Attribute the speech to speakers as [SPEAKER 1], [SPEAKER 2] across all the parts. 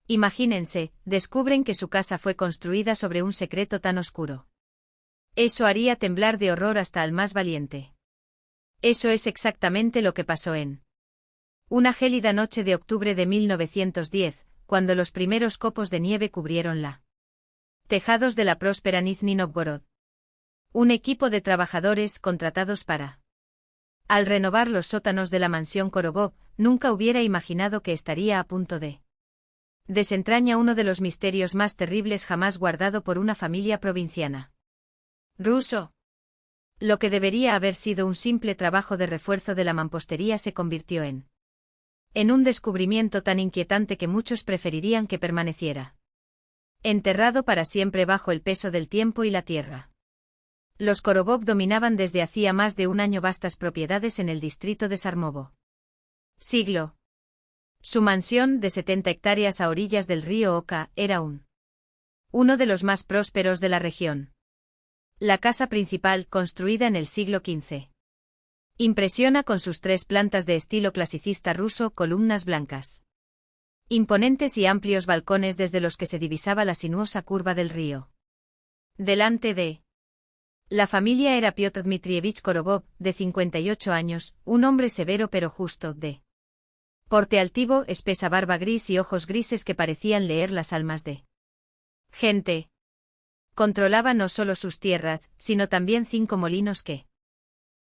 [SPEAKER 1] Imagínense, descubren que su casa fue construida sobre un secreto tan oscuro. Eso haría temblar de horror hasta al más valiente. Eso es exactamente lo que pasó en una gélida noche de octubre de 1910, cuando los primeros copos de nieve cubrieron la tejados de la próspera Nizhny Novgorod. Un equipo de trabajadores contratados para al renovar los sótanos de la mansión Korobov, nunca hubiera imaginado que estaría a punto de desentraña uno de los misterios más terribles jamás guardado por una familia provinciana ruso. Lo que debería haber sido un simple trabajo de refuerzo de la mampostería se convirtió en un descubrimiento tan inquietante que muchos preferirían que permaneciera enterrado para siempre bajo el peso del tiempo y la tierra. Los Korobov dominaban desde hacía más de un año vastas propiedades en el distrito de Sarmovo. Siglo. Su mansión, de 70 hectáreas a orillas del río Oka, era uno de los más prósperos de la región. La casa principal, construida en el siglo XV. Impresiona con sus 3 plantas de estilo clasicista ruso, columnas blancas. Imponentes y amplios balcones desde los que se divisaba la sinuosa curva del río. Delante de la familia era Piotr Dmitrievich Korobov, de 58 años, un hombre severo pero justo, de porte altivo, espesa barba gris y ojos grises que parecían leer las almas de gente. Controlaba no solo sus tierras, sino también 5 molinos que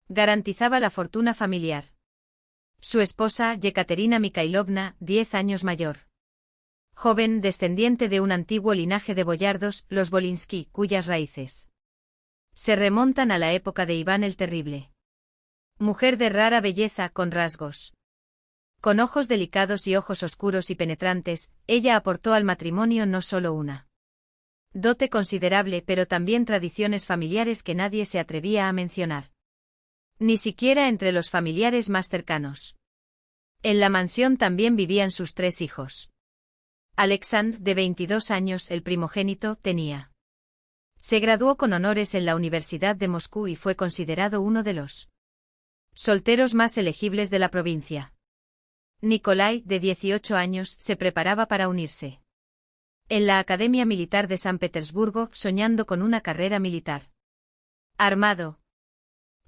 [SPEAKER 1] garantizaba la fortuna familiar. Su esposa, Yekaterina Mikhailovna, 10 años mayor. Joven, descendiente de un antiguo linaje de boyardos, los Volinsky, cuyas raíces se remontan a la época de Iván el Terrible. Mujer de rara belleza, con rasgos con ojos delicados y ojos oscuros y penetrantes, ella aportó al matrimonio no solo una dote considerable pero también tradiciones familiares que nadie se atrevía a mencionar. Ni siquiera entre los familiares más cercanos. En la mansión también vivían sus 3 hijos. Alexandr, de 22 años, el primogénito, se graduó con honores en la Universidad de Moscú y fue considerado uno de los solteros más elegibles de la provincia. Nikolai, de 18 años, se preparaba para unirse en la Academia Militar de San Petersburgo, soñando con una carrera militar. Armado.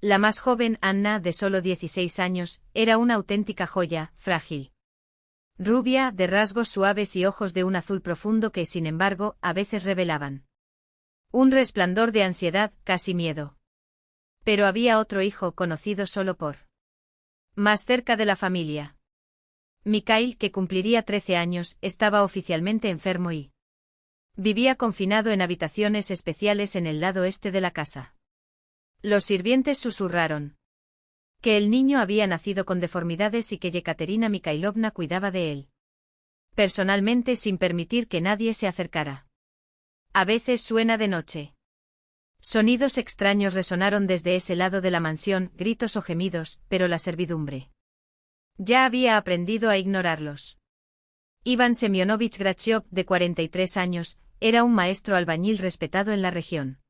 [SPEAKER 1] La más joven, Anna, de solo 16 años, era una auténtica joya, frágil. Rubia, de rasgos suaves y ojos de un azul profundo que, sin embargo, a veces revelaban un resplandor de ansiedad, casi miedo. Pero había otro hijo conocido solo por más cerca de la familia. Mikhail, que cumpliría 13 años, estaba oficialmente enfermo y vivía confinado en habitaciones especiales en el lado este de la casa. Los sirvientes susurraron que el niño había nacido con deformidades y que Yekaterina Mikhailovna cuidaba de él personalmente sin permitir que nadie se acercara. A veces suena de noche. Sonidos extraños resonaron desde ese lado de la mansión, gritos o gemidos, pero la servidumbre ya había aprendido a ignorarlos. Iván Semyonovich Grachiov, de 43 años, era un maestro albañil respetado en la región.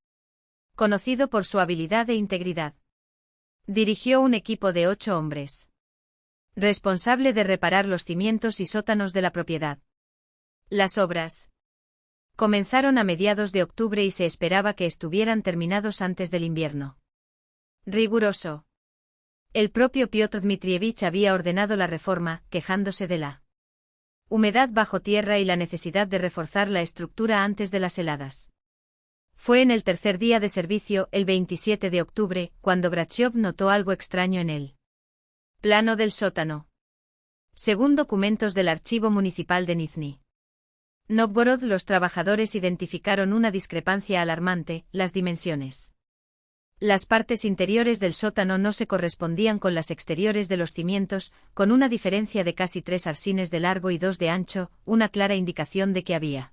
[SPEAKER 1] Conocido por su habilidad e integridad. Dirigió un equipo de 8 hombres. Responsable de reparar los cimientos y sótanos de la propiedad. Las obras comenzaron a mediados de octubre y se esperaba que estuvieran terminados antes del invierno riguroso. El propio Piotr Dmitrievich había ordenado la reforma, quejándose de la humedad bajo tierra y la necesidad de reforzar la estructura antes de las heladas. Fue en el tercer día de servicio, el 27 de octubre, cuando Grachiov notó algo extraño en el plano del sótano. Según documentos del Archivo Municipal de Nizhny Novgorod, los trabajadores identificaron una discrepancia alarmante: las dimensiones. Las partes interiores del sótano no se correspondían con las exteriores de los cimientos, con una diferencia de casi 3 arsines de largo y 2 de ancho, una clara indicación de que había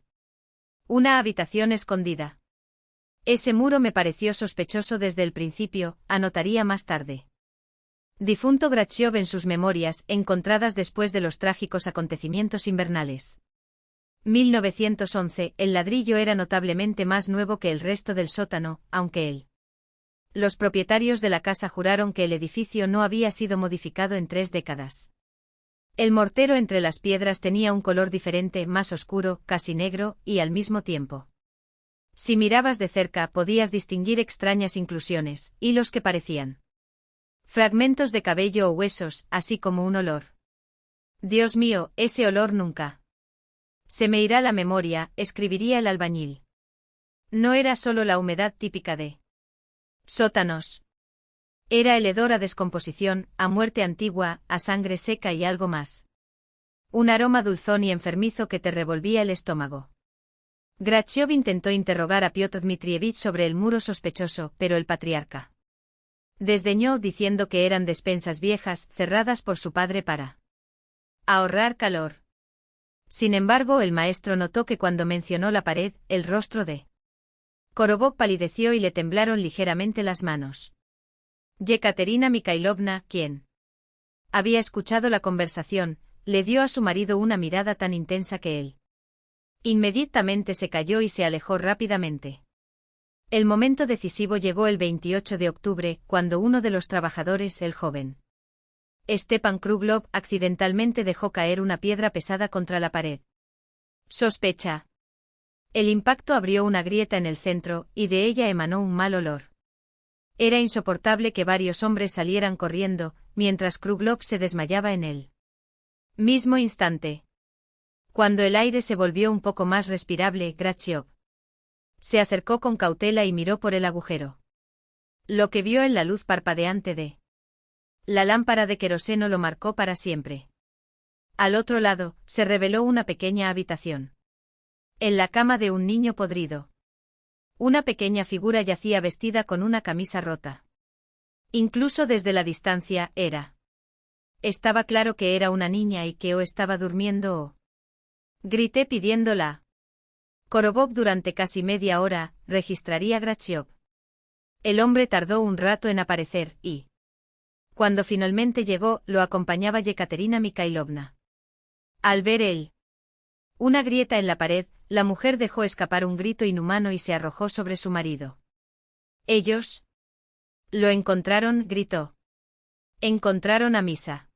[SPEAKER 1] una habitación escondida. Ese muro me pareció sospechoso desde el principio, anotaría más tarde. Difunto Grachiov en sus memorias, encontradas después de los trágicos acontecimientos invernales. 1911, el ladrillo era notablemente más nuevo que el resto del sótano, aunque los propietarios de la casa juraron que el edificio no había sido modificado en 3 décadas. El mortero entre las piedras tenía un color diferente, más oscuro, casi negro, y al mismo tiempo. Si mirabas de cerca podías distinguir extrañas inclusiones, hilos que parecían fragmentos de cabello o huesos, así como un olor. Dios mío, ese olor nunca se me irá la memoria, escribiría el albañil. No era solo la humedad típica de sótanos. Era el hedor a descomposición, a muerte antigua, a sangre seca y algo más. Un aroma dulzón y enfermizo que te revolvía el estómago. Grachiov intentó interrogar a Piotr Dmitrievich sobre el muro sospechoso, pero el patriarca desdeñó diciendo que eran despensas viejas, cerradas por su padre para ahorrar calor. Sin embargo, el maestro notó que cuando mencionó la pared, el rostro de Korobov palideció y le temblaron ligeramente las manos. Yekaterina Mikhailovna, quien había escuchado la conversación, le dio a su marido una mirada tan intensa que él inmediatamente se calló y se alejó rápidamente. El momento decisivo llegó el 28 de octubre, cuando uno de los trabajadores, el joven Stepan Kruglov, accidentalmente dejó caer una piedra pesada contra la pared. Sospecha. El impacto abrió una grieta en el centro, y de ella emanó un mal olor. Era insoportable que varios hombres salieran corriendo, mientras Kruglov se desmayaba en el mismo instante. Cuando el aire se volvió un poco más respirable, Grachiov se acercó con cautela y miró por el agujero. Lo que vio en la luz parpadeante de la lámpara de queroseno lo marcó para siempre. Al otro lado, se reveló una pequeña habitación. En la cama de un niño podrido. Una pequeña figura yacía vestida con una camisa rota. Incluso desde la distancia, estaba claro que era una niña y que o estaba durmiendo o... Grité pidiéndola. Korobov durante casi media hora, registraría Grachiov. El hombre tardó un rato en aparecer y... Cuando finalmente llegó, lo acompañaba Yekaterina Mikhailovna. Al ver una grieta en la pared, la mujer dejó escapar un grito inhumano y se arrojó sobre su marido. Ellos lo encontraron, gritó. Encontraron a Misa.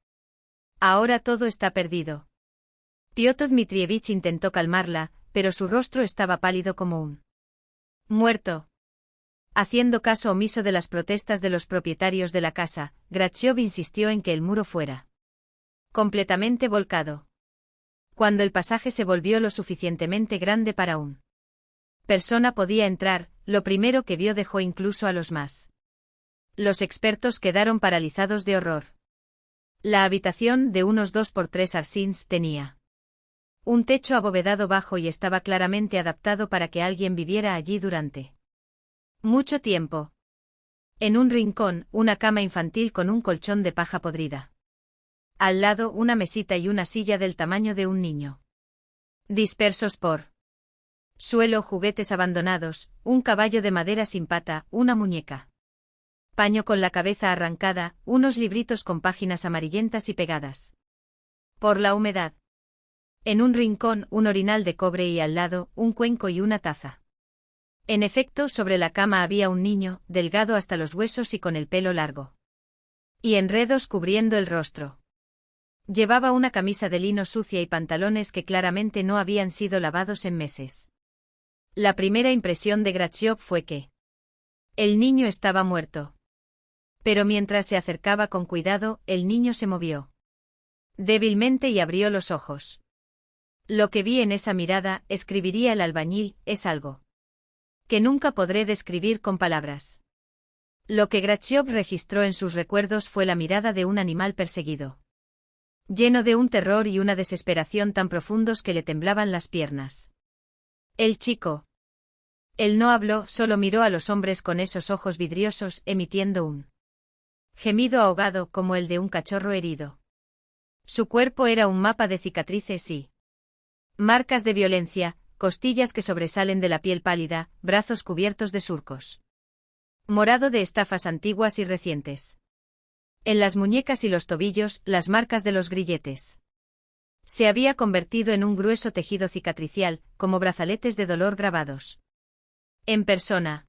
[SPEAKER 1] Ahora todo está perdido. Piotr Dmitrievich intentó calmarla, pero su rostro estaba pálido como un muerto. Haciendo caso omiso de las protestas de los propietarios de la casa, Grachiov insistió en que el muro fuera completamente volcado. Cuando el pasaje se volvió lo suficientemente grande para una persona podía entrar, lo primero que vio dejó incluso a los más. Los expertos quedaron paralizados de horror. La habitación, de unos 2 por 3 arsins, tenía un techo abovedado bajo y estaba claramente adaptado para que alguien viviera allí durante mucho tiempo. En un rincón, una cama infantil con un colchón de paja podrida. Al lado, una mesita y una silla del tamaño de un niño. Dispersos por suelo, juguetes abandonados, un caballo de madera sin pata, una muñeca. Paño con la cabeza arrancada, unos libritos con páginas amarillentas y pegadas por la humedad. En un rincón, un orinal de cobre y al lado, un cuenco y una taza. En efecto, sobre la cama había un niño, delgado hasta los huesos y con el pelo largo y enredos cubriendo el rostro. Llevaba una camisa de lino sucia y pantalones que claramente no habían sido lavados en meses. La primera impresión de Grachiov fue que el niño estaba muerto. Pero mientras se acercaba con cuidado, el niño se movió débilmente y abrió los ojos. Lo que vi en esa mirada, escribiría el albañil, es algo que nunca podré describir con palabras. Lo que Grachiov registró en sus recuerdos fue la mirada de un animal perseguido, lleno de un terror y una desesperación tan profundos que le temblaban las piernas. El chico. Él no habló, solo miró a los hombres con esos ojos vidriosos, emitiendo un gemido ahogado como el de un cachorro herido. Su cuerpo era un mapa de cicatrices y marcas de violencia, costillas que sobresalen de la piel pálida, brazos cubiertos de surcos morado de estafas antiguas y recientes. En las muñecas y los tobillos, las marcas de los grilletes. Se había convertido en un grueso tejido cicatricial, como brazaletes de dolor grabados en persona.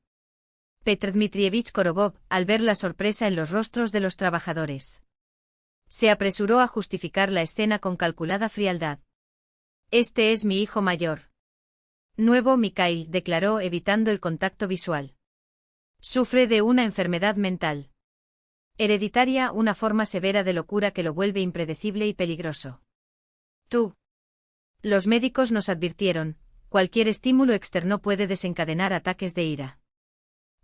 [SPEAKER 1] Petr Dmitrievich Korobov, al ver la sorpresa en los rostros de los trabajadores, Se apresuró a justificar la escena con calculada frialdad. Este es mi hijo mayor. Nuevo Mikhail, declaró evitando el contacto visual. Sufre de una enfermedad mental hereditaria, una forma severa de locura que lo vuelve impredecible y peligroso. Tú. Los médicos nos advirtieron, cualquier estímulo externo puede desencadenar ataques de ira,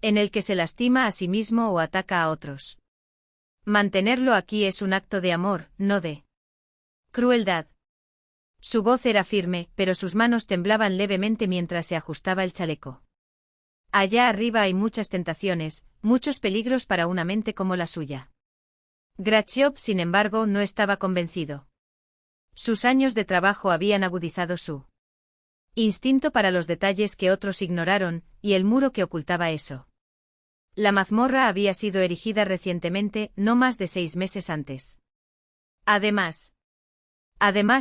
[SPEAKER 1] en el que se lastima a sí mismo o ataca a otros. Mantenerlo aquí es un acto de amor, no de crueldad. Su voz era firme, pero sus manos temblaban levemente mientras se ajustaba el chaleco. Allá arriba hay muchas tentaciones, muchos peligros para una mente como la suya. Grachiov, sin embargo, no estaba convencido. Sus años de trabajo habían agudizado su instinto para los detalles que otros ignoraron, y el muro que ocultaba eso. La mazmorra había sido erigida recientemente, no más de 6 meses antes. Además,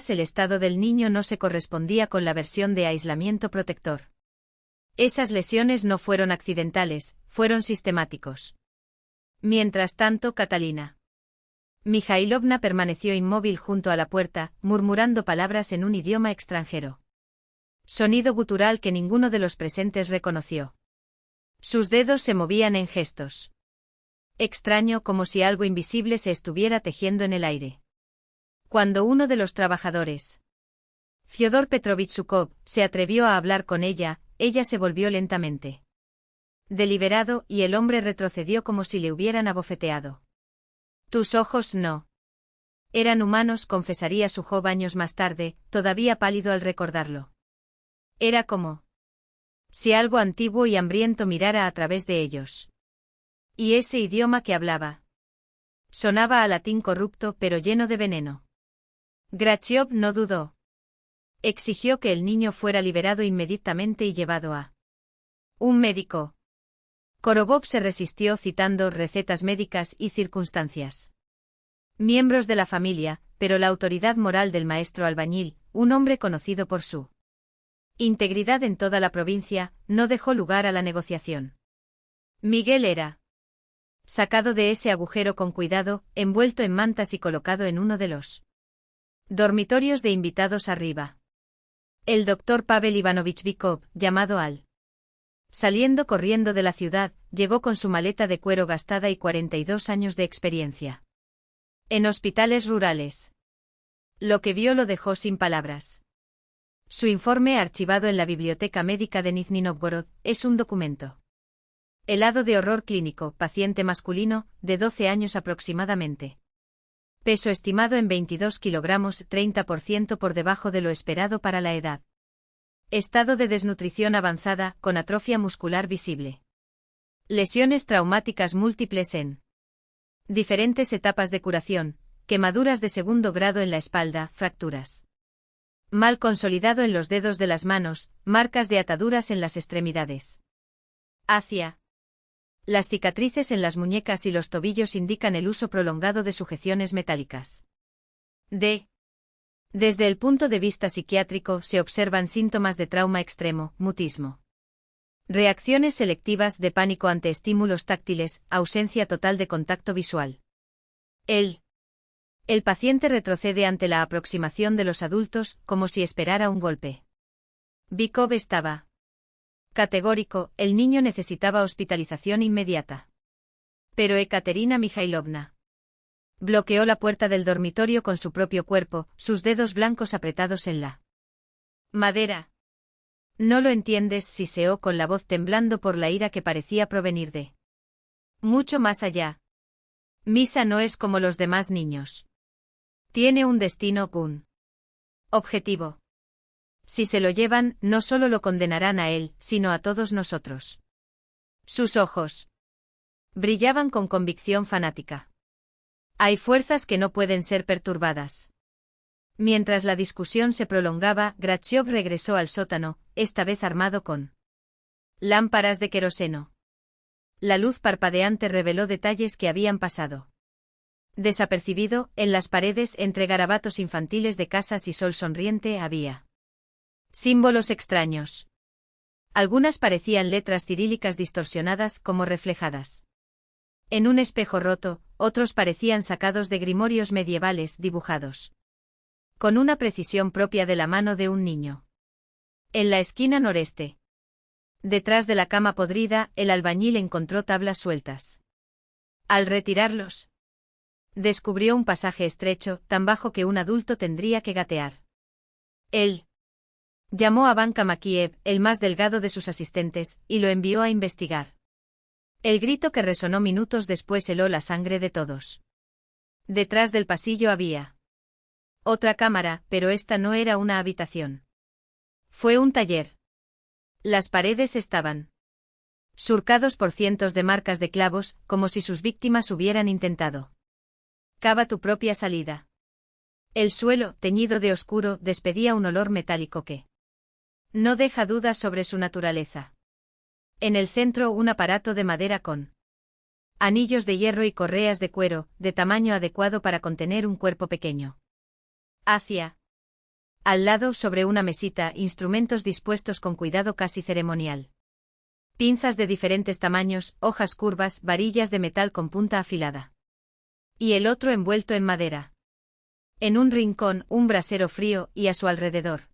[SPEAKER 1] el estado del niño no se correspondía con la versión de aislamiento protector. Esas lesiones no fueron accidentales, fueron sistemáticos. Mientras tanto, Catalina Mikhailovna permaneció inmóvil junto a la puerta, murmurando palabras en un idioma extranjero. Sonido gutural que ninguno de los presentes reconoció. Sus dedos se movían en gestos. Extraño, como si algo invisible se estuviera tejiendo en el aire. Cuando uno de los trabajadores, Fyodor Petrovich Zhukov, se atrevió a hablar con ella, ella se volvió lentamente deliberado, y el hombre retrocedió como si le hubieran abofeteado. Tus ojos no eran humanos, confesaría Zhukov años más tarde, todavía pálido al recordarlo. Era como si algo antiguo y hambriento mirara a través de ellos. Y ese idioma que hablaba sonaba a latín corrupto pero lleno de veneno. Grachiov no dudó. Exigió que el niño fuera liberado inmediatamente y llevado a un médico. Korobov se resistió citando recetas médicas y circunstancias. Miembros de la familia, pero la autoridad moral del maestro albañil, un hombre conocido por su integridad en toda la provincia, no dejó lugar a la negociación. Miguel era sacado de ese agujero con cuidado, envuelto en mantas y colocado en uno de los dormitorios de invitados arriba. El doctor Pavel Ivanovich Bykov, llamado al saliendo corriendo de la ciudad, llegó con su maleta de cuero gastada y 42 años de experiencia en hospitales rurales. Lo que vio lo dejó sin palabras. Su informe, archivado en la Biblioteca Médica de Nizhny Novgorod, es un documento helado de horror clínico, paciente masculino, de 12 años aproximadamente. Peso estimado en 22 kilogramos, 30% por debajo de lo esperado para la edad. Estado de desnutrición avanzada, con atrofia muscular visible. Lesiones traumáticas múltiples en diferentes etapas de curación, quemaduras de segundo grado en la espalda, fracturas. Mal consolidado en los dedos de las manos, marcas de ataduras en las extremidades. Las cicatrices en las muñecas y los tobillos indican el uso prolongado de sujeciones metálicas. Desde el punto de vista psiquiátrico se observan síntomas de trauma extremo, mutismo. Reacciones selectivas de pánico ante estímulos táctiles, ausencia total de contacto visual. El paciente retrocede ante la aproximación de los adultos, como si esperara un golpe. Bykov estaba categórico, el niño necesitaba hospitalización inmediata. Pero Ekaterina Mikhailovna bloqueó la puerta del dormitorio con su propio cuerpo, sus dedos blancos apretados en la madera. No lo entiendes, siseó con la voz temblando por la ira que parecía provenir de mucho más allá. Misa no es como los demás niños. Tiene un destino, un objetivo. Si se lo llevan, no solo lo condenarán a él, sino a todos nosotros. Sus ojos brillaban con convicción fanática. Hay fuerzas que no pueden ser perturbadas. Mientras la discusión se prolongaba, Grachiov regresó al sótano, esta vez armado con lámparas de queroseno. La luz parpadeante reveló detalles que habían pasado desapercibido. En las paredes, entre garabatos infantiles de casas y sol sonriente, había símbolos extraños. Algunas parecían letras cirílicas distorsionadas, como reflejadas En un espejo roto, otros parecían sacados de grimorios medievales dibujados con una precisión propia de la mano de un niño. En la esquina noreste, detrás de la cama podrida, el albañil encontró tablas sueltas. Al retirarlos, descubrió un pasaje estrecho, tan bajo que un adulto tendría que gatear. Él llamó a Vanka Makiev, el más delgado de sus asistentes, y lo envió a investigar. El grito que resonó minutos después heló la sangre de todos. Detrás del pasillo había otra cámara, pero esta no era una habitación. Fue un taller. Las paredes estaban surcados por cientos de marcas de clavos, como si sus víctimas hubieran intentado cava tu propia salida. El suelo, teñido de oscuro, despedía un olor metálico que no deja dudas sobre su naturaleza. En el centro un aparato de madera con anillos de hierro y correas de cuero, de tamaño adecuado para contener un cuerpo pequeño. Al lado, sobre una mesita, instrumentos dispuestos con cuidado casi ceremonial. Pinzas de diferentes tamaños, hojas curvas, varillas de metal con punta afilada. Y el otro envuelto en madera. En un rincón, un brasero frío, y a su alrededor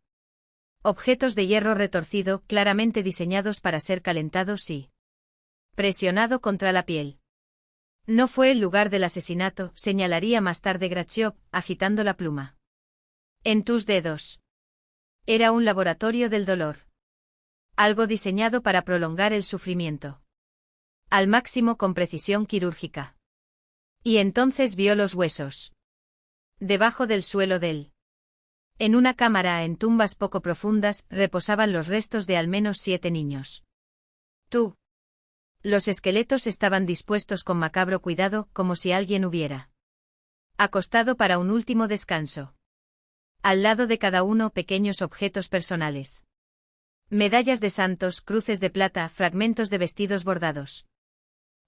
[SPEAKER 1] objetos de hierro retorcido, claramente diseñados para ser calentados y presionado contra la piel. No fue el lugar del asesinato, señalaría más tarde Grachiov, agitando la pluma. En tus dedos. Era un laboratorio del dolor. Algo diseñado para prolongar el sufrimiento al máximo con precisión quirúrgica. Y entonces vio los huesos. Debajo del suelo en una cámara en tumbas poco profundas, reposaban los restos de al menos 7 niños. Los esqueletos estaban dispuestos con macabro cuidado, como si alguien hubiera acostado para un último descanso. Al lado de cada uno, pequeños objetos personales. Medallas de santos, cruces de plata, fragmentos de vestidos bordados.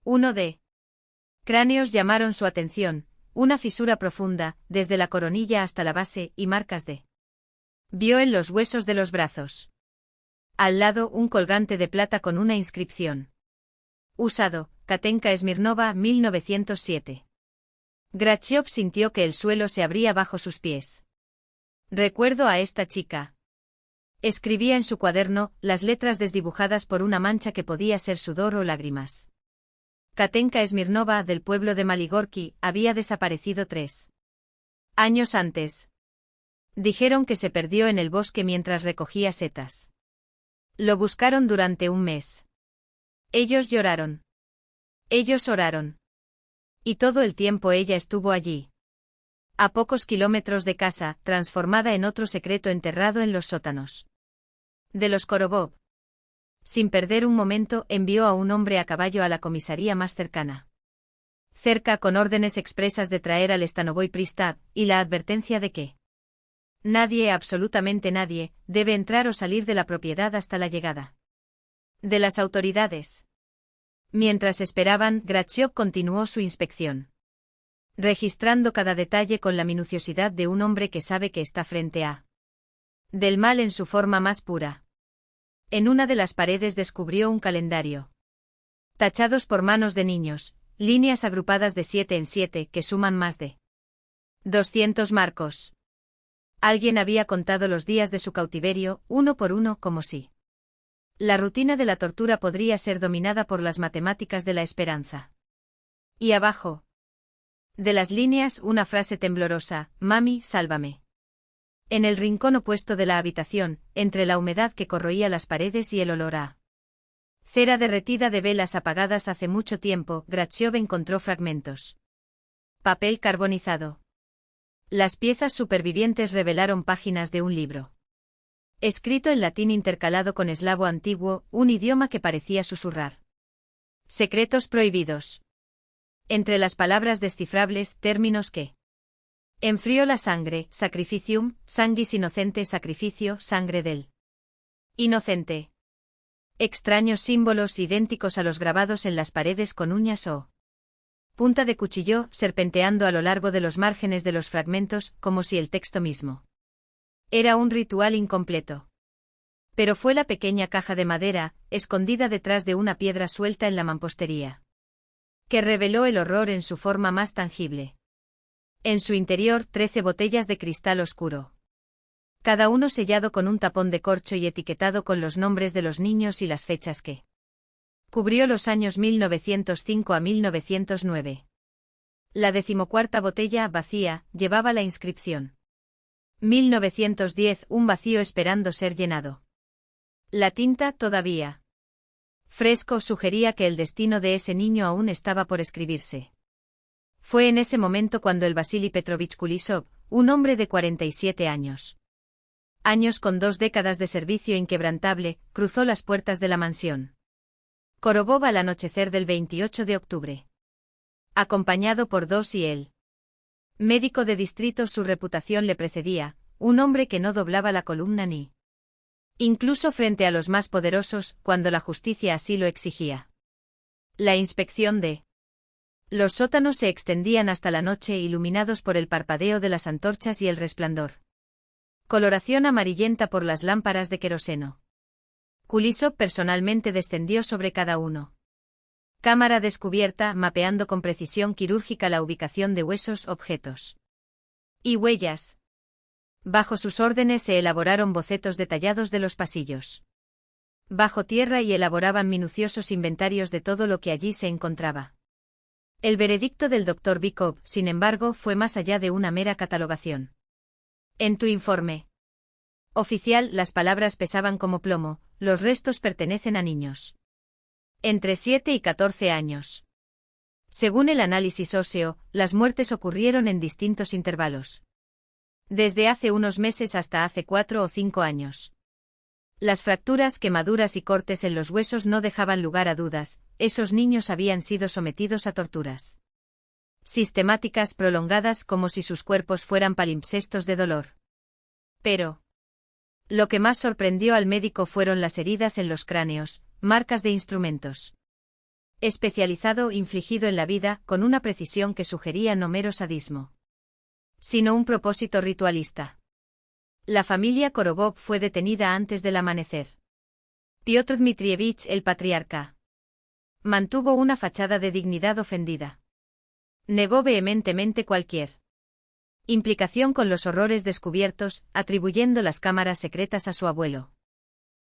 [SPEAKER 1] Uno de cráneos llamaron su atención, una fisura profunda, desde la coronilla hasta la base, y marcas de vio en los huesos de los brazos. Al lado, un colgante de plata con una inscripción. Usado, Katenka Smirnova, 1907. Grachiov sintió que el suelo se abría bajo sus pies. Recuerdo a esta chica. Escribía en su cuaderno, las letras desdibujadas por una mancha que podía ser sudor o lágrimas. Katenka Smirnova, del pueblo de Maligorki, había desaparecido 3 años antes. Dijeron que se perdió en el bosque mientras recogía setas. Lo buscaron durante un mes. Ellos lloraron. Ellos oraron. Y todo el tiempo ella estuvo allí. A pocos kilómetros de casa, transformada en otro secreto enterrado en los sótanos de los Korobov. Sin perder un momento, envió a un hombre a caballo a la comisaría más cercana. Cerca, con órdenes expresas de traer al Stanovoy Pristav, y la advertencia de que nadie, absolutamente nadie, debe entrar o salir de la propiedad hasta la llegada de las autoridades. Mientras esperaban, Grachiov continuó su inspección, registrando cada detalle con la minuciosidad de un hombre que sabe que está frente a del mal en su forma más pura. En una de las paredes descubrió un calendario. Tachados por manos de niños, líneas agrupadas de 7 en 7 que suman más de 200 marcos. Alguien había contado los días de su cautiverio, uno por uno, como si la rutina de la tortura podría ser dominada por las matemáticas de la esperanza. Y abajo de las líneas, una frase temblorosa: Mami, sálvame. En el rincón opuesto de la habitación, entre la humedad que corroía las paredes y el olor a cera derretida de velas apagadas hace mucho tiempo, Grachiov encontró fragmentos. Papel carbonizado. Las piezas supervivientes revelaron páginas de un libro. Escrito en latín intercalado con eslavo antiguo, un idioma que parecía susurrar. Secretos prohibidos. Entre las palabras descifrables, términos que enfrió la sangre, sacrificium, sanguis inocente, sacrificio, sangre del inocente. Extraños símbolos idénticos a los grabados en las paredes con uñas o punta de cuchillo, serpenteando a lo largo de los márgenes de los fragmentos, como si el texto mismo era un ritual incompleto. Pero fue la pequeña caja de madera, escondida detrás de una piedra suelta en la mampostería, que reveló el horror en su forma más tangible. En su interior 13 botellas de cristal oscuro. Cada uno sellado con un tapón de corcho y etiquetado con los nombres de los niños y las fechas que cubrió los años 1905 a 1909. La 14ª botella, vacía, llevaba la inscripción 1910, un vacío esperando ser llenado. La tinta, todavía fresco, sugería que el destino de ese niño aún estaba por escribirse. Fue en ese momento cuando el Vasily Petrovich Kulishov, un hombre de 47 años con 2 décadas de servicio inquebrantable, cruzó las puertas de la mansión Korobov al anochecer del 28 de octubre. Acompañado por dos y él. Médico de distrito, su reputación le precedía, un hombre que no doblaba la columna ni incluso frente a los más poderosos, cuando la justicia así lo exigía. La inspección de los sótanos se extendían hasta la noche, iluminados por el parpadeo de las antorchas y el resplandor. Coloración amarillenta por las lámparas de queroseno. Kulishov personalmente descendió sobre cada uno. Cámara descubierta, mapeando con precisión quirúrgica la ubicación de huesos, objetos y huellas. Bajo sus órdenes se elaboraron bocetos detallados de los pasillos bajo tierra y elaboraban minuciosos inventarios de todo lo que allí se encontraba. El veredicto del Dr. Bykov, sin embargo, fue más allá de una mera catalogación. En tu informe oficial, las palabras pesaban como plomo: los restos pertenecen a niños entre 7 y 14 años. Según el análisis óseo, las muertes ocurrieron en distintos intervalos. Desde hace unos meses hasta hace 4 o 5 años. Las fracturas, quemaduras y cortes en los huesos no dejaban lugar a dudas: esos niños habían sido sometidos a torturas sistemáticas, prolongadas, como si sus cuerpos fueran palimpsestos de dolor. Pero lo que más sorprendió al médico fueron las heridas en los cráneos, marcas de instrumentos especializado infligido en la vida, con una precisión que sugería no mero sadismo, sino un propósito ritualista. La familia Korobov fue detenida antes del amanecer. Piotr Dmitrievich, el patriarca, mantuvo una fachada de dignidad ofendida. Negó vehementemente cualquier implicación con los horrores descubiertos, atribuyendo las cámaras secretas a su abuelo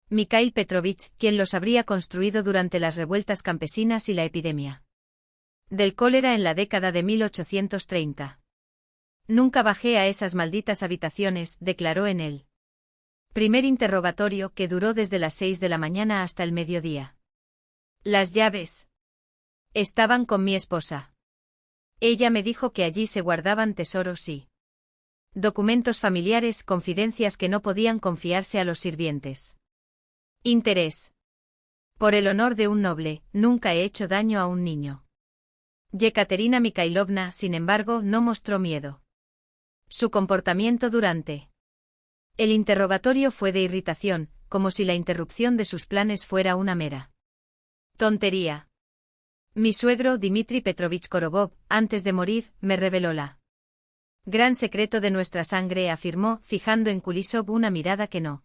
[SPEAKER 1] Mikhail Petrovich, quien los habría construido durante las revueltas campesinas y la epidemia del cólera en la década de 1830. Nunca bajé a esas malditas habitaciones, declaró en el primer interrogatorio, que duró desde las 6 de la mañana hasta el mediodía. Las llaves estaban con mi esposa. Ella me dijo que allí se guardaban tesoros y documentos familiares, confidencias que no podían confiarse a los sirvientes. Interés. Por el honor de un noble, nunca he hecho daño a un niño. Yekaterina Mikhailovna, sin embargo, no mostró miedo. Su comportamiento durante el interrogatorio fue de irritación, como si la interrupción de sus planes fuera una mera tontería. Mi suegro, Dmitri Petrovich Korobov, antes de morir, me reveló la gran secreto de nuestra sangre, afirmó, fijando en Kulishov una mirada que no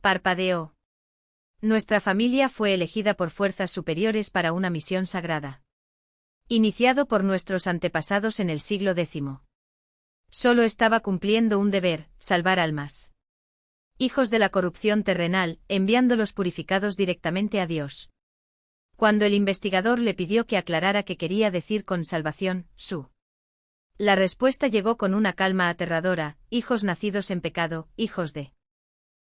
[SPEAKER 1] parpadeó. Nuestra familia fue elegida por fuerzas superiores para una misión sagrada, iniciado por nuestros antepasados en el siglo X. Solo estaba cumpliendo un deber: salvar almas. Hijos de la corrupción terrenal, enviándolos purificados directamente a Dios. Cuando el investigador le pidió que aclarara qué quería decir con salvación, la respuesta llegó con una calma aterradora: hijos nacidos en pecado, hijos de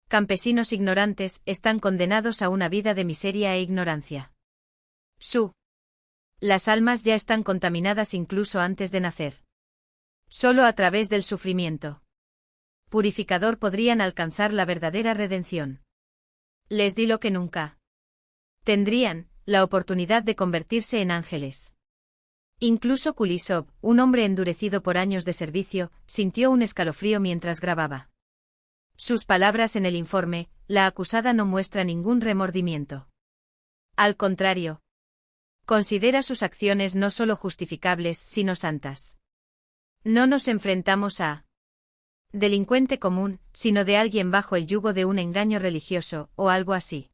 [SPEAKER 1] campesinos ignorantes, están condenados a una vida de miseria e ignorancia. Las almas ya están contaminadas incluso antes de nacer. Solo a través del sufrimiento purificador podrían alcanzar la verdadera redención. Les di lo que nunca tendrían: la oportunidad de convertirse en ángeles. Incluso Kulishov, un hombre endurecido por años de servicio, sintió un escalofrío mientras grababa sus palabras en el informe. La acusada no muestra ningún remordimiento. Al contrario, considera sus acciones no solo justificables, sino santas. No nos enfrentamos a delincuente común, sino de alguien bajo el yugo de un engaño religioso, o algo así.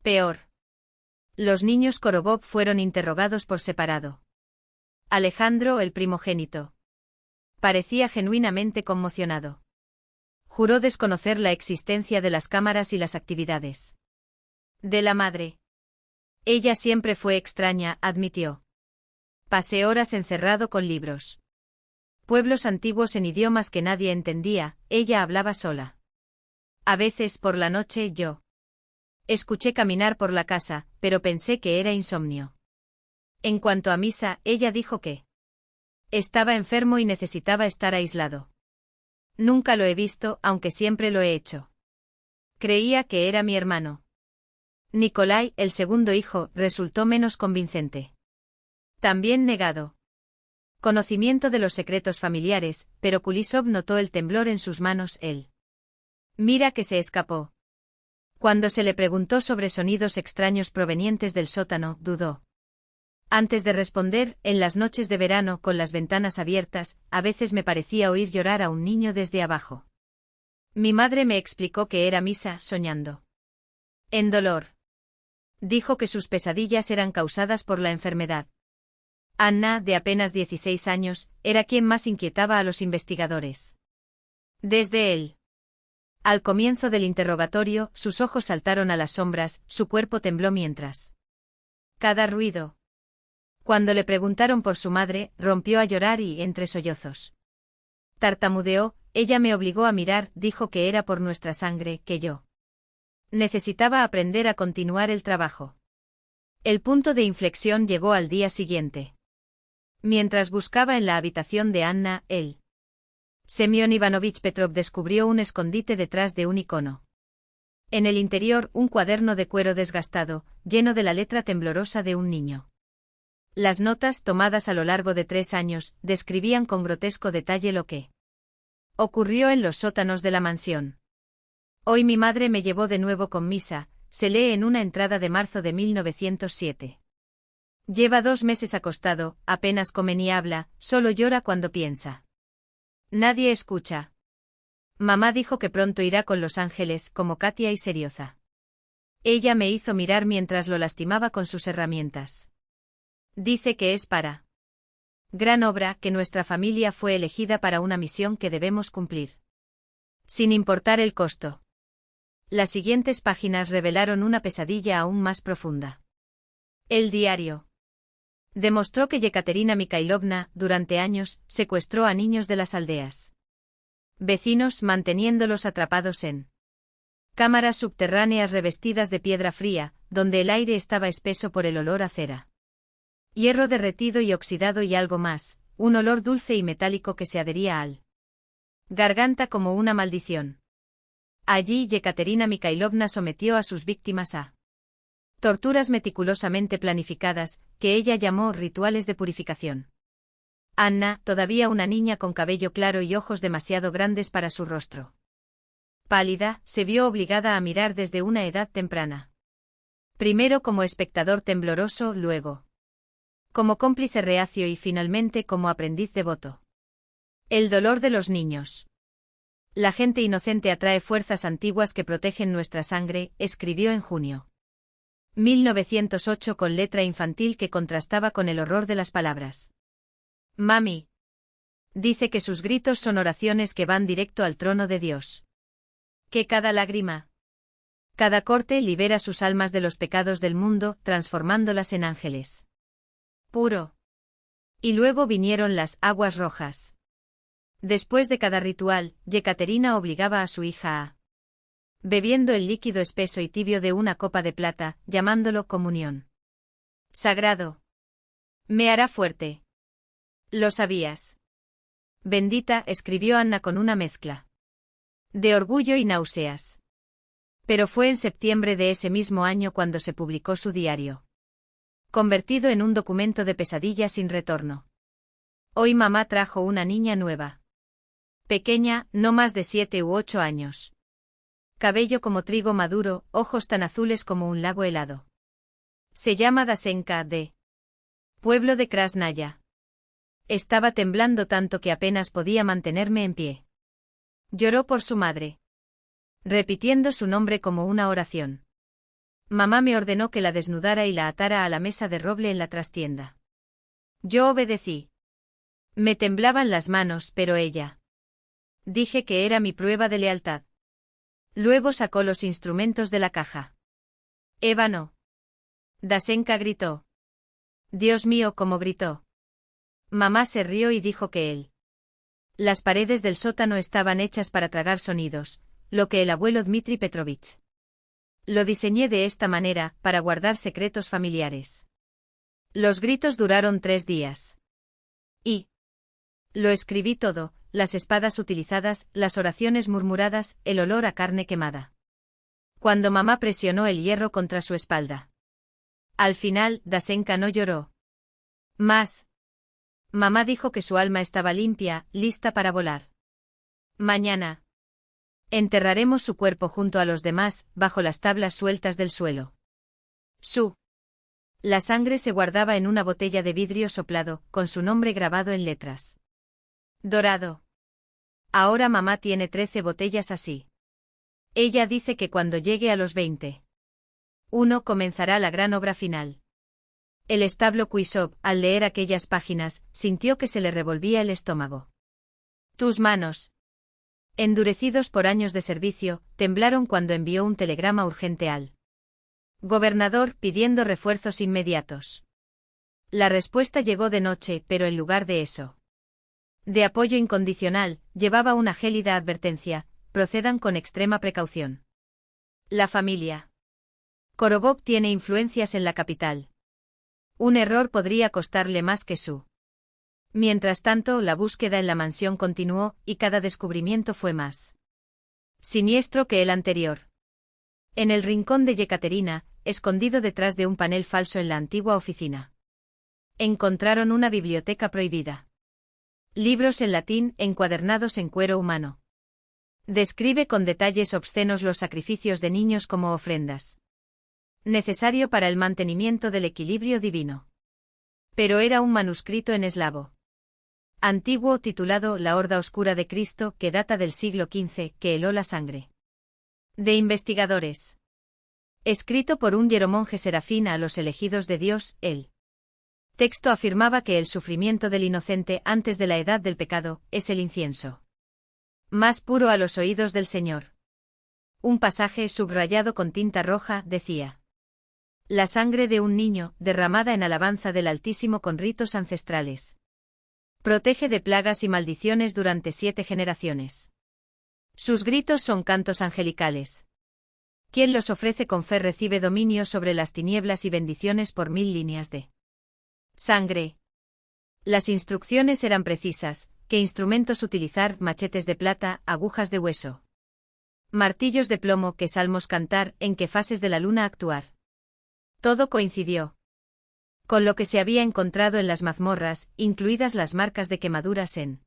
[SPEAKER 1] Peor. Los niños Korobov fueron interrogados por separado. Alejandro, el primogénito, parecía genuinamente conmocionado. Juró desconocer la existencia de las cámaras y las actividades de la madre. Ella siempre fue extraña, admitió. Pasé horas encerrado con libros. Pueblos antiguos en idiomas que nadie entendía, ella hablaba sola. A veces, por la noche, yo escuché caminar por la casa, pero pensé que era insomnio. En cuanto a Misa, ella dijo que estaba enfermo y necesitaba estar aislado. Nunca lo he visto, aunque siempre lo he hecho. Creía que era mi hermano. Nikolai, el segundo hijo, resultó menos convincente. También negado. Conocimiento de los secretos familiares, pero Kulishov notó el temblor en sus manos. Él mira que se escapó. Cuando se le preguntó sobre sonidos extraños provenientes del sótano, dudó. Antes de responder, en las noches de verano, con las ventanas abiertas, a veces me parecía oír llorar a un niño desde abajo. Mi madre me explicó que era Misa, soñando en dolor. Dijo que sus pesadillas eran causadas por la enfermedad. Anna, de apenas 16 años, era quien más inquietaba a los investigadores. Desde él. Al comienzo del interrogatorio, sus ojos saltaron a las sombras, su cuerpo tembló mientras cada ruido. Cuando le preguntaron por su madre, rompió a llorar y, entre sollozos, tartamudeó. Ella me obligó a mirar, dijo que era por nuestra sangre, que yo necesitaba aprender a continuar el trabajo. El punto de inflexión llegó al día siguiente. Mientras buscaba en la habitación de Anna, él, Semyon Ivanovich Petrov, descubrió un escondite detrás de un icono. En el interior, un cuaderno de cuero desgastado, lleno de la letra temblorosa de un niño. Las notas, tomadas a lo largo de 3 años, describían con grotesco detalle lo que ocurrió en los sótanos de la mansión. Hoy mi madre me llevó de nuevo con Misa, se lee en una entrada de marzo de 1907. Lleva 2 meses acostado, apenas come ni habla, solo llora cuando piensa. Nadie escucha. Mamá dijo que pronto irá con Los Ángeles, como Katia y Serioza. Ella me hizo mirar mientras lo lastimaba con sus herramientas. Dice que es para gran obra, que nuestra familia fue elegida para una misión que debemos cumplir. Sin importar el costo. Las siguientes páginas revelaron una pesadilla aún más profunda. El diario demostró que Yekaterina Mikhailovna, durante años, secuestró a niños de las aldeas vecinos, manteniéndolos atrapados en cámaras subterráneas revestidas de piedra fría, donde el aire estaba espeso por el olor a cera, hierro derretido y oxidado y algo más, un olor dulce y metálico que se adhería al garganta como una maldición. Allí Yekaterina Mikhailovna sometió a sus víctimas a torturas meticulosamente planificadas, que ella llamó rituales de purificación. Anna, todavía una niña con cabello claro y ojos demasiado grandes para su rostro pálida, se vio obligada a mirar desde una edad temprana. Primero como espectador tembloroso, luego como cómplice reacio y finalmente como aprendiz devoto. El dolor de los niños. La gente inocente atrae fuerzas antiguas que protegen nuestra sangre, escribió en junio 1908 con letra infantil que contrastaba con el horror de las palabras. Mami dice que sus gritos son oraciones que van directo al trono de Dios. Que cada lágrima, cada corte libera sus almas de los pecados del mundo, transformándolas en ángeles. Puro. Y luego vinieron las aguas rojas. Después de cada ritual, Yekaterina obligaba a su hija a bebiendo el líquido espeso y tibio de una copa de plata, llamándolo comunión. Sagrado. Me hará fuerte. Lo sabías. Bendita, escribió Anna con una mezcla de orgullo y náuseas. Pero fue en septiembre de ese mismo año cuando se publicó su diario, convertido en un documento de pesadilla sin retorno. Hoy mamá trajo una niña nueva. Pequeña, no más de 7 u 8 años. Cabello como trigo maduro, ojos tan azules como un lago helado. Se llama Dasenka, de pueblo de Krasnaya. Estaba temblando tanto que apenas podía mantenerme en pie. Lloró por su madre, repitiendo su nombre como una oración. Mamá me ordenó que la desnudara y la atara a la mesa de roble en la trastienda. Yo obedecí. Me temblaban las manos, pero ella. Dije que era mi prueba de lealtad. Luego sacó los instrumentos de la caja. Eva no. Dasenka gritó. Dios mío, cómo gritó. Mamá se rió y dijo que él. Las paredes del sótano estaban hechas para tragar sonidos, lo que el abuelo Dmitri Petrovich. Lo diseñé de esta manera, para guardar secretos familiares. Los gritos duraron 3 días. Y lo escribí todo, las espadas utilizadas, las oraciones murmuradas, el olor a carne quemada. Cuando mamá presionó el hierro contra su espalda. Al final, Dasenka no lloró. Más. Mamá dijo que su alma estaba limpia, lista para volar. Mañana. Enterraremos su cuerpo junto a los demás, bajo las tablas sueltas del suelo. La sangre se guardaba en una botella de vidrio soplado, con su nombre grabado en letras. Dorado. Ahora mamá tiene 13 botellas así. Ella dice que cuando llegue a los 20. Comenzará la gran obra final. El establo Kuisov, al leer aquellas páginas, sintió que se le revolvía el estómago. Tus manos, endurecidos por años de servicio, temblaron cuando envió un telegrama urgente al gobernador pidiendo refuerzos inmediatos. La respuesta llegó de noche, pero en lugar de eso, de apoyo incondicional, llevaba una gélida advertencia: procedan con extrema precaución. La familia Korovov tiene influencias en la capital. Un error podría costarle más que su. Mientras tanto, la búsqueda en la mansión continuó, y cada descubrimiento fue más siniestro que el anterior. En el rincón de Yekaterina, escondido detrás de un panel falso en la antigua oficina, encontraron una biblioteca prohibida. Libros en latín, encuadernados en cuero humano. Describe con detalles obscenos los sacrificios de niños como ofrendas. Necesario para el mantenimiento del equilibrio divino. Pero era un manuscrito en eslavo antiguo titulado La Horda Oscura de Cristo, que data del siglo XV, que heló la sangre de investigadores. Escrito por un hieromonje serafín a los elegidos de Dios, el texto afirmaba que el sufrimiento del inocente antes de la edad del pecado es el incienso más puro a los oídos del Señor. Un pasaje subrayado con tinta roja decía: la sangre de un niño, derramada en alabanza del Altísimo con ritos ancestrales, protege de plagas y maldiciones durante 7 generaciones. Sus gritos son cantos angelicales. Quien los ofrece con fe recibe dominio sobre las tinieblas y bendiciones por 1000 líneas de sangre. Las instrucciones eran precisas: qué instrumentos utilizar, machetes de plata, agujas de hueso, martillos de plomo, qué salmos cantar, en qué fases de la luna actuar. Todo coincidió con lo que se había encontrado en las mazmorras, incluidas las marcas de quemaduras en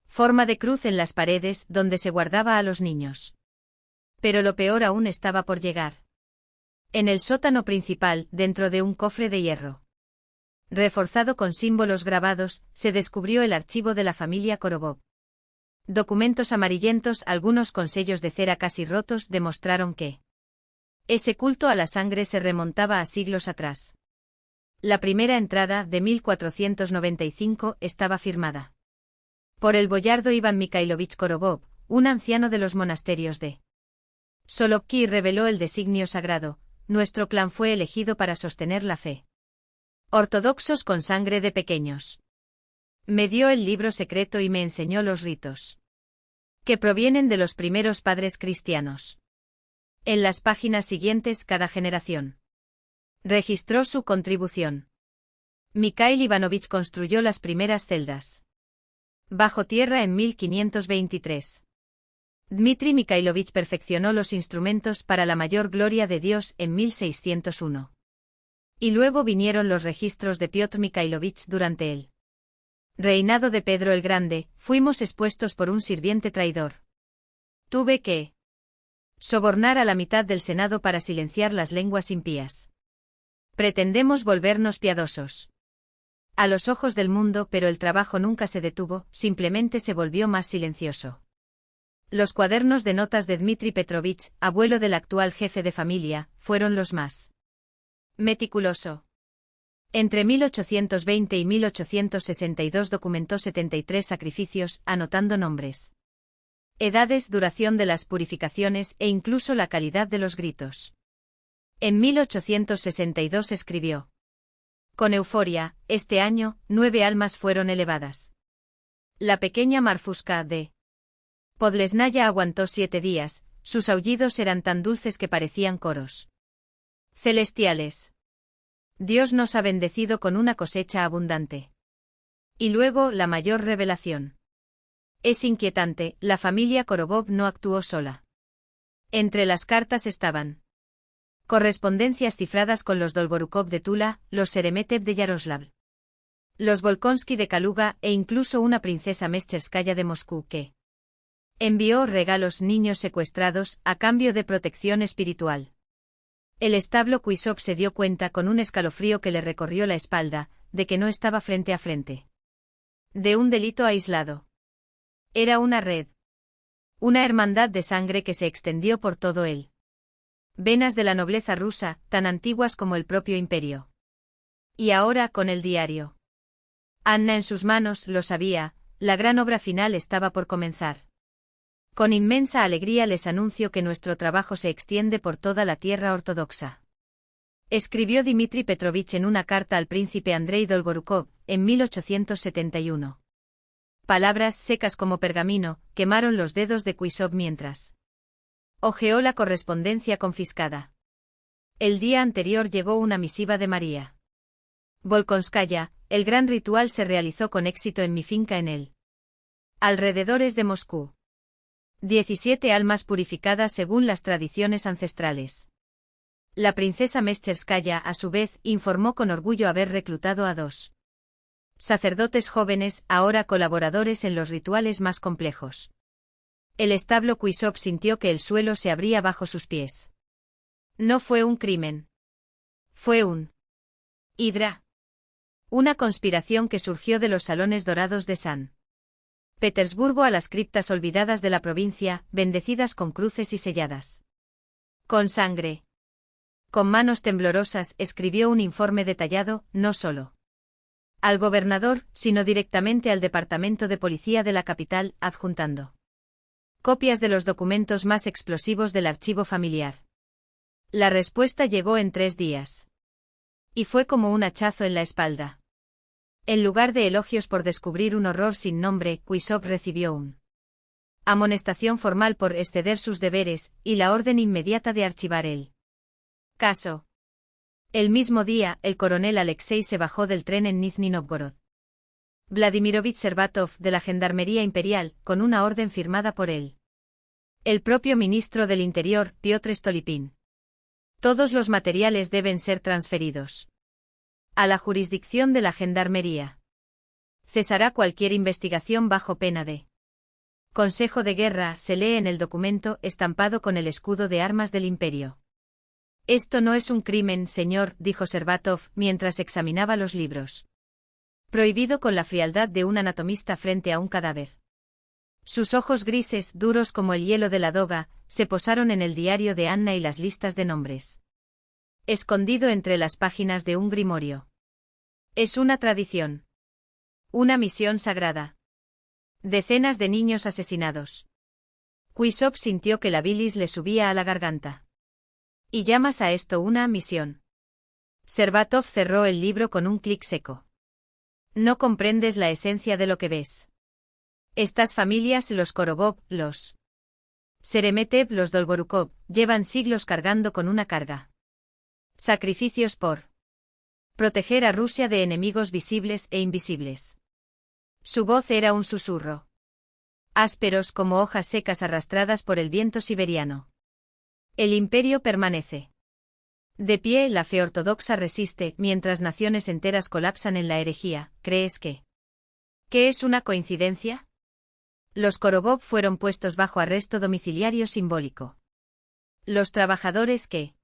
[SPEAKER 1] forma de cruz en las paredes donde se guardaba a los niños. Pero lo peor aún estaba por llegar. En el sótano principal, dentro de un cofre de hierro reforzado con símbolos grabados, se descubrió el archivo de la familia Korovov. Documentos amarillentos, algunos con sellos de cera casi rotos, demostraron que ese culto a la sangre se remontaba a siglos atrás. La primera entrada, de 1495, estaba firmada por el boyardo Iván Mikhailovich Korovov, un anciano de los monasterios de Solovki, y reveló el designio sagrado: nuestro clan fue elegido para sostener la fe ortodoxos con sangre de pequeños. Me dio el libro secreto y me enseñó los ritos que provienen de los primeros padres cristianos. En las páginas siguientes, cada generación registró su contribución. Mikhail Ivanovich construyó las primeras celdas bajo tierra en 1523. Dmitri Mikhailovich perfeccionó los instrumentos para la mayor gloria de Dios en 1601. Y luego vinieron los registros de Piotr Mikhailovich durante el reinado de Pedro el Grande. Fuimos expuestos por un sirviente traidor. Tuve que sobornar a la mitad del Senado para silenciar las lenguas impías. Pretendemos volvernos piadosos a los ojos del mundo, pero el trabajo nunca se detuvo, simplemente se volvió más silencioso. Los cuadernos de notas de Dmitri Petrovich, abuelo del actual jefe de familia, fueron los más meticuloso. Entre 1820 y 1862 documentó 73 sacrificios, anotando nombres, edades, duración de las purificaciones e incluso la calidad de los gritos. En 1862 escribió: con euforia, este año, 9 almas fueron elevadas. La pequeña Marfuska de Podlesnaya aguantó 7 días, sus aullidos eran tan dulces que parecían coros celestiales. Dios nos ha bendecido con una cosecha abundante. Y luego, la mayor revelación. Es inquietante, la familia Korobov no actuó sola. Entre las cartas estaban correspondencias cifradas con los Dolgorukov de Tula, los Seremetev de Yaroslav, los Volkonsky de Kaluga e incluso una princesa Mescherskaya de Moscú que envió regalos niños secuestrados a cambio de protección espiritual. El establo Kuisov se dio cuenta con un escalofrío que le recorrió la espalda, de que no estaba frente a frente de un delito aislado. Era una red. Una hermandad de sangre que se extendió por todo él. Venas de la nobleza rusa, tan antiguas como el propio imperio. Y ahora con el diario Anna en sus manos, lo sabía, la gran obra final estaba por comenzar. Con inmensa alegría les anuncio que nuestro trabajo se extiende por toda la tierra ortodoxa. Escribió Dmitri Petrovich en una carta al príncipe Andrei Dolgorukov, en 1871. Palabras secas como pergamino, quemaron los dedos de Kuisov mientras hojeó la correspondencia confiscada. El día anterior llegó una misiva de María Volkonskaya: el gran ritual se realizó con éxito en mi finca en el alrededores de Moscú. 17 almas purificadas según las tradiciones ancestrales. La princesa Mescherskaya, a su vez, informó con orgullo haber reclutado a 2 sacerdotes jóvenes, ahora colaboradores en los rituales más complejos. El establo Kuisov sintió que el suelo se abría bajo sus pies. No fue un crimen. Fue un hidra. Una conspiración que surgió de los salones dorados de San Petersburgo a las criptas olvidadas de la provincia, bendecidas con cruces y selladas con sangre. Con manos temblorosas escribió un informe detallado, no solo al gobernador, sino directamente al departamento de policía de la capital, adjuntando copias de los documentos más explosivos del archivo familiar. La respuesta llegó en 3 días. Y fue como un hachazo en la espalda. En lugar de elogios por descubrir un horror sin nombre, Kuisov recibió un amonestación formal por exceder sus deberes, y la orden inmediata de archivar el caso. El mismo día, el coronel Alexei se bajó del tren en Nizhny Novgorod. Vladimirovich Serbatov, de la Gendarmería Imperial, con una orden firmada por él. El propio ministro del Interior, Piotr Stolypin. Todos los materiales deben ser transferidos a la jurisdicción de la Gendarmería. Cesará cualquier investigación bajo pena de Consejo de Guerra, se lee en el documento estampado con el escudo de armas del Imperio. Esto no es un crimen, señor, dijo Serbatov, mientras examinaba los libros. Prohibido con la frialdad de un anatomista frente a un cadáver. Sus ojos grises, duros como el hielo de la doga, se posaron en el diario de Anna y las listas de nombres. Escondido entre las páginas de un grimorio. Es una tradición. Una misión sagrada. Decenas de niños asesinados. Kuisov sintió que la bilis le subía a la garganta. ¿Y llamas a esto una misión? Serbatov cerró el libro con un clic seco. No comprendes la esencia de lo que ves. Estas familias, los Korobov, los Seremetev, los Dolgorukov, llevan siglos cargando con una carga. Sacrificios por proteger a Rusia de enemigos visibles e invisibles. Su voz era un susurro. Ásperos como hojas secas arrastradas por el viento siberiano. El imperio permanece. De pie, la fe ortodoxa resiste, mientras naciones enteras colapsan en la herejía. ¿Crees que es una coincidencia? Los Korobov fueron puestos bajo arresto domiciliario simbólico. Los trabajadores que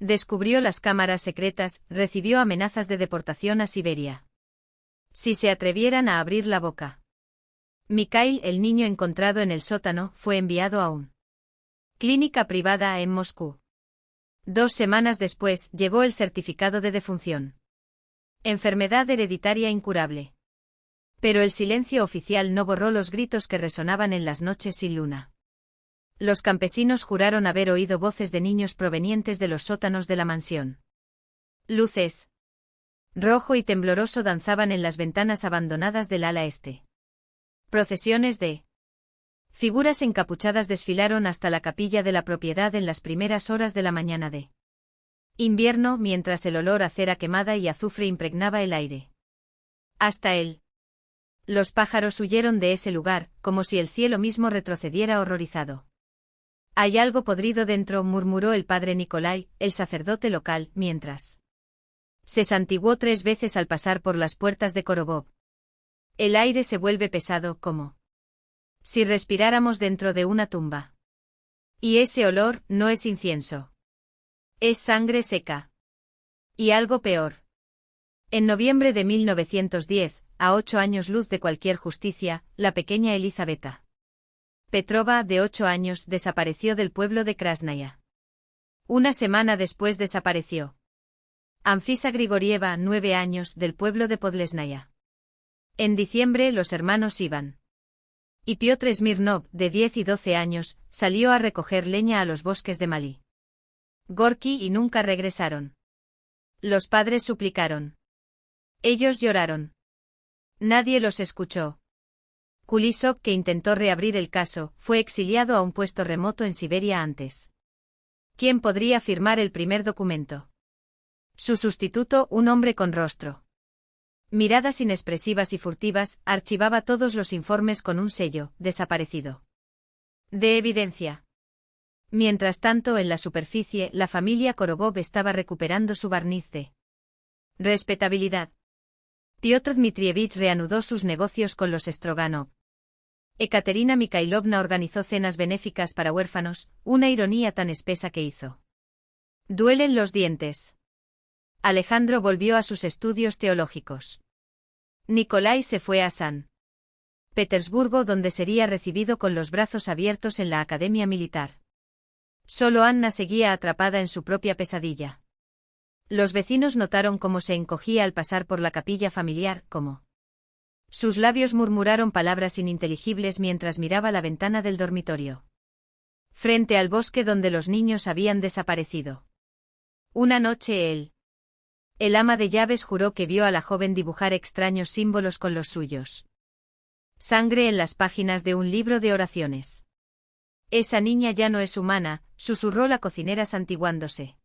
[SPEAKER 1] descubrió las cámaras secretas, recibió amenazas de deportación a Siberia. Si se atrevieran a abrir la boca. Mikhail, el niño encontrado en el sótano, fue enviado a una clínica privada en Moscú. 2 semanas después, llegó el certificado de defunción. Enfermedad hereditaria incurable. Pero el silencio oficial no borró los gritos que resonaban en las noches sin luna. Los campesinos juraron haber oído voces de niños provenientes de los sótanos de la mansión. Luces rojo y tembloroso danzaban en las ventanas abandonadas del ala este. Procesiones de figuras encapuchadas desfilaron hasta la capilla de la propiedad en las primeras horas de la mañana de invierno, mientras el olor a cera quemada y azufre impregnaba el aire. Hasta él. Los pájaros huyeron de ese lugar, como si el cielo mismo retrocediera horrorizado. Hay algo podrido dentro, murmuró el padre Nikolai, el sacerdote local, mientras se santiguó 3 veces al pasar por las puertas de Korobov. El aire se vuelve pesado, como si respiráramos dentro de una tumba. Y ese olor no es incienso. Es sangre seca. Y algo peor. En noviembre de 1910, a 8 años luz de cualquier justicia, la pequeña Elizaveta Petrova, de 8 años, desapareció del pueblo de Krasnaya. Una semana después desapareció Anfisa Grigorieva, 9 años, del pueblo de Podlesnaya. En diciembre los hermanos Iván y Piotr Smirnov, de 10 y 12 años, salió a recoger leña a los bosques de Malí Gorki y nunca regresaron. Los padres suplicaron. Ellos lloraron. Nadie los escuchó. Kulishov, que intentó reabrir el caso, fue exiliado a un puesto remoto en Siberia antes. ¿Quién podría firmar el primer documento? Su sustituto, un hombre con rostro, miradas inexpresivas y furtivas, archivaba todos los informes con un sello, desaparecido, de evidencia. Mientras tanto, en la superficie, la familia Korobov estaba recuperando su barniz de respetabilidad. Piotr Dmitrievich reanudó sus negocios con los Stroganov. Ekaterina Mikhailovna organizó cenas benéficas para huérfanos, una ironía tan espesa que hizo duelen los dientes. Alejandro volvió a sus estudios teológicos. Nikolai se fue a San Petersburgo, donde sería recibido con los brazos abiertos en la academia militar. Solo Anna seguía atrapada en su propia pesadilla. Los vecinos notaron cómo se encogía al pasar por la capilla familiar, como sus labios murmuraron palabras ininteligibles mientras miraba la ventana del dormitorio. Frente al bosque donde los niños habían desaparecido. Una noche el ama de llaves juró que vio a la joven dibujar extraños símbolos con los suyos. Sangre en las páginas de un libro de oraciones. Esa niña ya no es humana, susurró la cocinera santiguándose.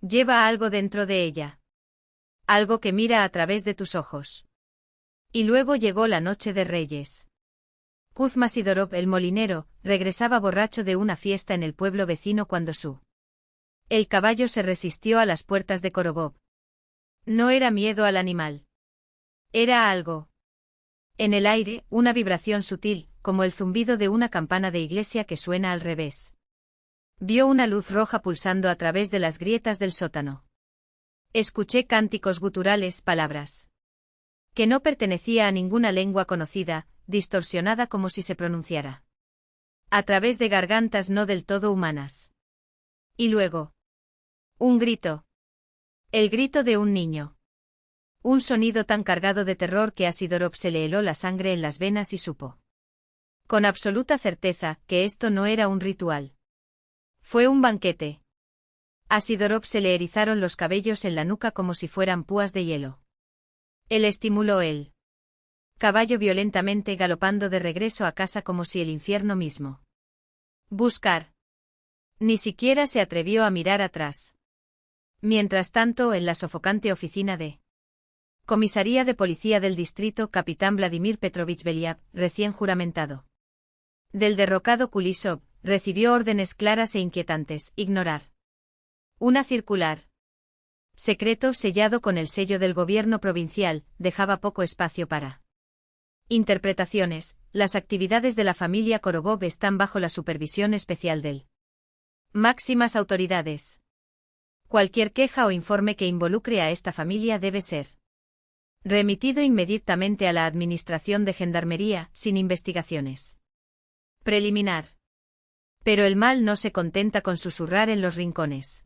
[SPEAKER 1] Lleva algo dentro de ella. Algo que mira a través de tus ojos. Y luego llegó la noche de Reyes. Kuzma Sidorov, el molinero, regresaba borracho de una fiesta en el pueblo vecino cuando el caballo se resistió a las puertas de Korobov. No era miedo al animal. Era algo. En el aire, una vibración sutil, como el zumbido de una campana de iglesia que suena al revés. Vio una luz roja pulsando a través de las grietas del sótano. Escuché cánticos guturales, palabras que no pertenecía a ninguna lengua conocida, distorsionada como si se pronunciara a través de gargantas no del todo humanas. Y luego, un grito. El grito de un niño. Un sonido tan cargado de terror que a Sidorov se le heló la sangre en las venas y supo con absoluta certeza que esto no era un ritual. Fue un banquete. A Sidorov se le erizaron los cabellos en la nuca como si fueran púas de hielo. Él estimuló el caballo violentamente, galopando de regreso a casa como si el infierno mismo buscar. Ni siquiera se atrevió a mirar atrás. Mientras tanto, en la sofocante oficina de comisaría de policía del distrito, capitán Vladimir Petrovich Beliab, recién juramentado del derrocado Kulishov, recibió órdenes claras e inquietantes: ignorar una circular secreto sellado con el sello del gobierno provincial, dejaba poco espacio para interpretaciones. Las actividades de la familia Korobov están bajo la supervisión especial del máximas autoridades. Cualquier queja o informe que involucre a esta familia debe ser Remitido inmediatamente a la Administración de Gendarmería, sin investigaciones. Preliminar. Pero el mal no se contenta con susurrar en los rincones.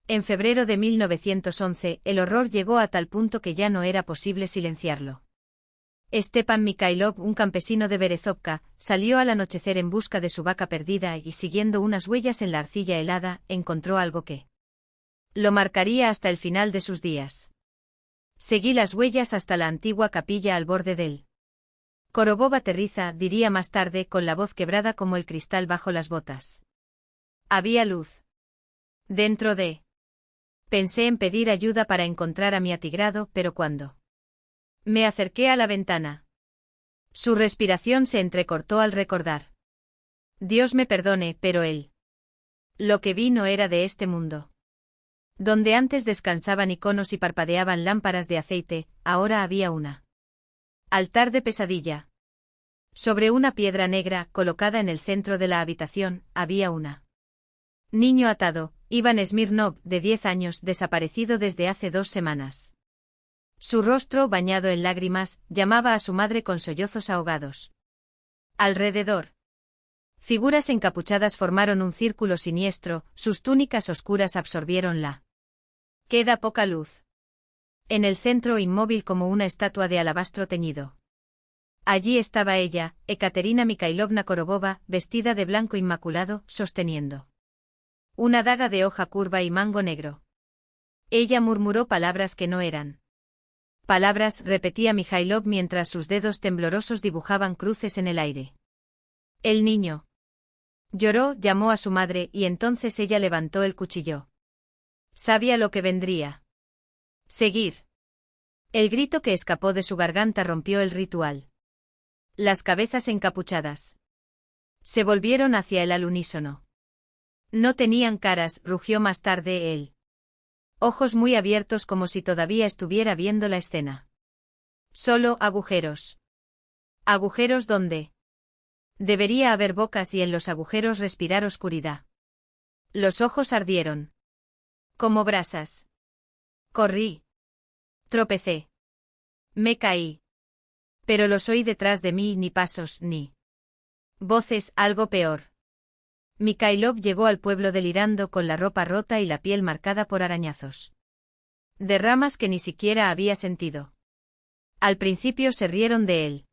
[SPEAKER 1] En febrero de 1911, el horror llegó a tal punto que ya no era posible silenciarlo. Stepan Mikhailov, un campesino de Berezovka, salió al anochecer en busca de su vaca perdida y, siguiendo unas huellas en la arcilla helada, encontró algo que lo marcaría hasta el final de sus días. Seguí las huellas hasta la antigua capilla al borde del Korobov aterriza, diría más tarde, con la voz quebrada como el cristal bajo las botas. Había luz. Dentro de... Pensé en pedir ayuda para encontrar a mi atigrado, pero cuando me acerqué a la ventana, su respiración se entrecortó al recordar. Dios me perdone, pero lo que vi no era de este mundo. Donde antes descansaban iconos y parpadeaban lámparas de aceite, ahora había una altar de pesadilla. Sobre una piedra negra, colocada en el centro de la habitación, había una niño atado, Iván Smirnov, de 10 años, desaparecido desde hace 2 semanas. Su rostro, bañado en lágrimas, llamaba a su madre con sollozos ahogados. Alrededor, figuras encapuchadas formaron un círculo siniestro, sus túnicas oscuras absorbieron la queda poca luz. En el centro, inmóvil como una estatua de alabastro teñido. Allí estaba ella, Ekaterina Mikhailovna Korobova, vestida de blanco inmaculado, sosteniendo una daga de hoja curva y mango negro. Ella murmuró palabras que no eran palabras, repetía Mikhailov mientras sus dedos temblorosos dibujaban cruces en el aire. El niño lloró, llamó a su madre, y entonces ella levantó el cuchillo. Sabía lo que vendría. Seguir. El grito que escapó de su garganta rompió el ritual. Las cabezas encapuchadas se volvieron hacia él al unísono. No tenían caras, rugió más tarde él. Ojos muy abiertos como si todavía estuviera viendo la escena. Solo agujeros. Agujeros donde debería haber bocas y en los agujeros respirar oscuridad. Los ojos ardieron como brasas. Corrí. Tropecé. Me caí. Pero los oí detrás de mí, ni pasos, ni voces, algo peor. Mikhailov llegó al pueblo delirando con la ropa rota y la piel marcada por arañazos. Derramas que ni siquiera había sentido. Al principio se rieron de él.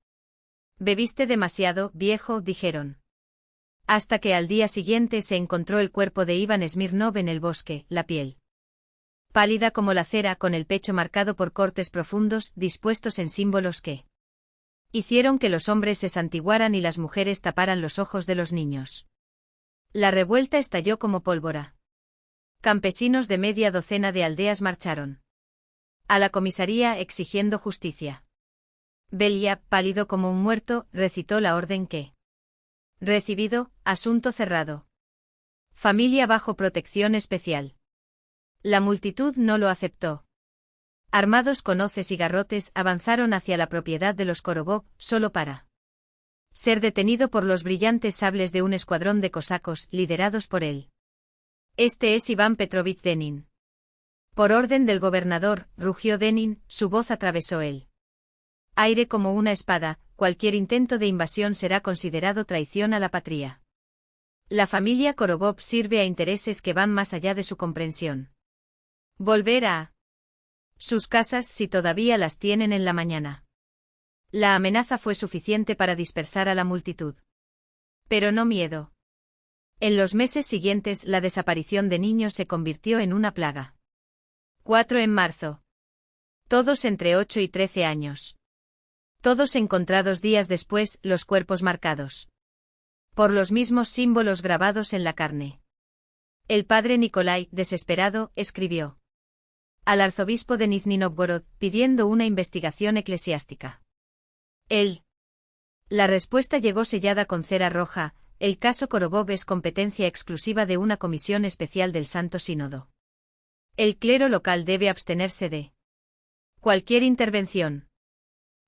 [SPEAKER 1] Bebiste demasiado, viejo, dijeron. Hasta que al día siguiente se encontró el cuerpo de Iván Smirnov en el bosque, la piel pálida como la cera, con el pecho marcado por cortes profundos, dispuestos en símbolos que hicieron que los hombres se santiguaran y las mujeres taparan los ojos de los niños. La revuelta estalló como pólvora. Campesinos de media docena de aldeas marcharon a la comisaría exigiendo justicia. Belia, pálido como un muerto, recitó la orden que recibido, asunto cerrado. Familia bajo protección especial. La multitud no lo aceptó. Armados con hoces y garrotes, avanzaron hacia la propiedad de los Korobov, solo para ser detenido por los brillantes sables de un escuadrón de cosacos, liderados por él. Este es Iván Petrovich Denin. Por orden del gobernador, rugió Denin, su voz atravesó el aire como una espada, cualquier intento de invasión será considerado traición a la patria. La familia Korobov sirve a intereses que van más allá de su comprensión. Volver a sus casas si todavía las tienen en la mañana. La amenaza fue suficiente para dispersar a la multitud. Pero no miedo. En los meses siguientes la desaparición de niños se convirtió en una plaga. 4 en marzo. Todos entre 8 y 13 años. Todos encontrados días después, los cuerpos marcados por los mismos símbolos grabados en la carne. El padre Nikolai, desesperado, escribió al arzobispo de Nizhny Novgorod, pidiendo una investigación eclesiástica. La respuesta llegó sellada con cera roja: el caso Korobov es competencia exclusiva de una comisión especial del Santo Sínodo. El clero local debe abstenerse de cualquier intervención.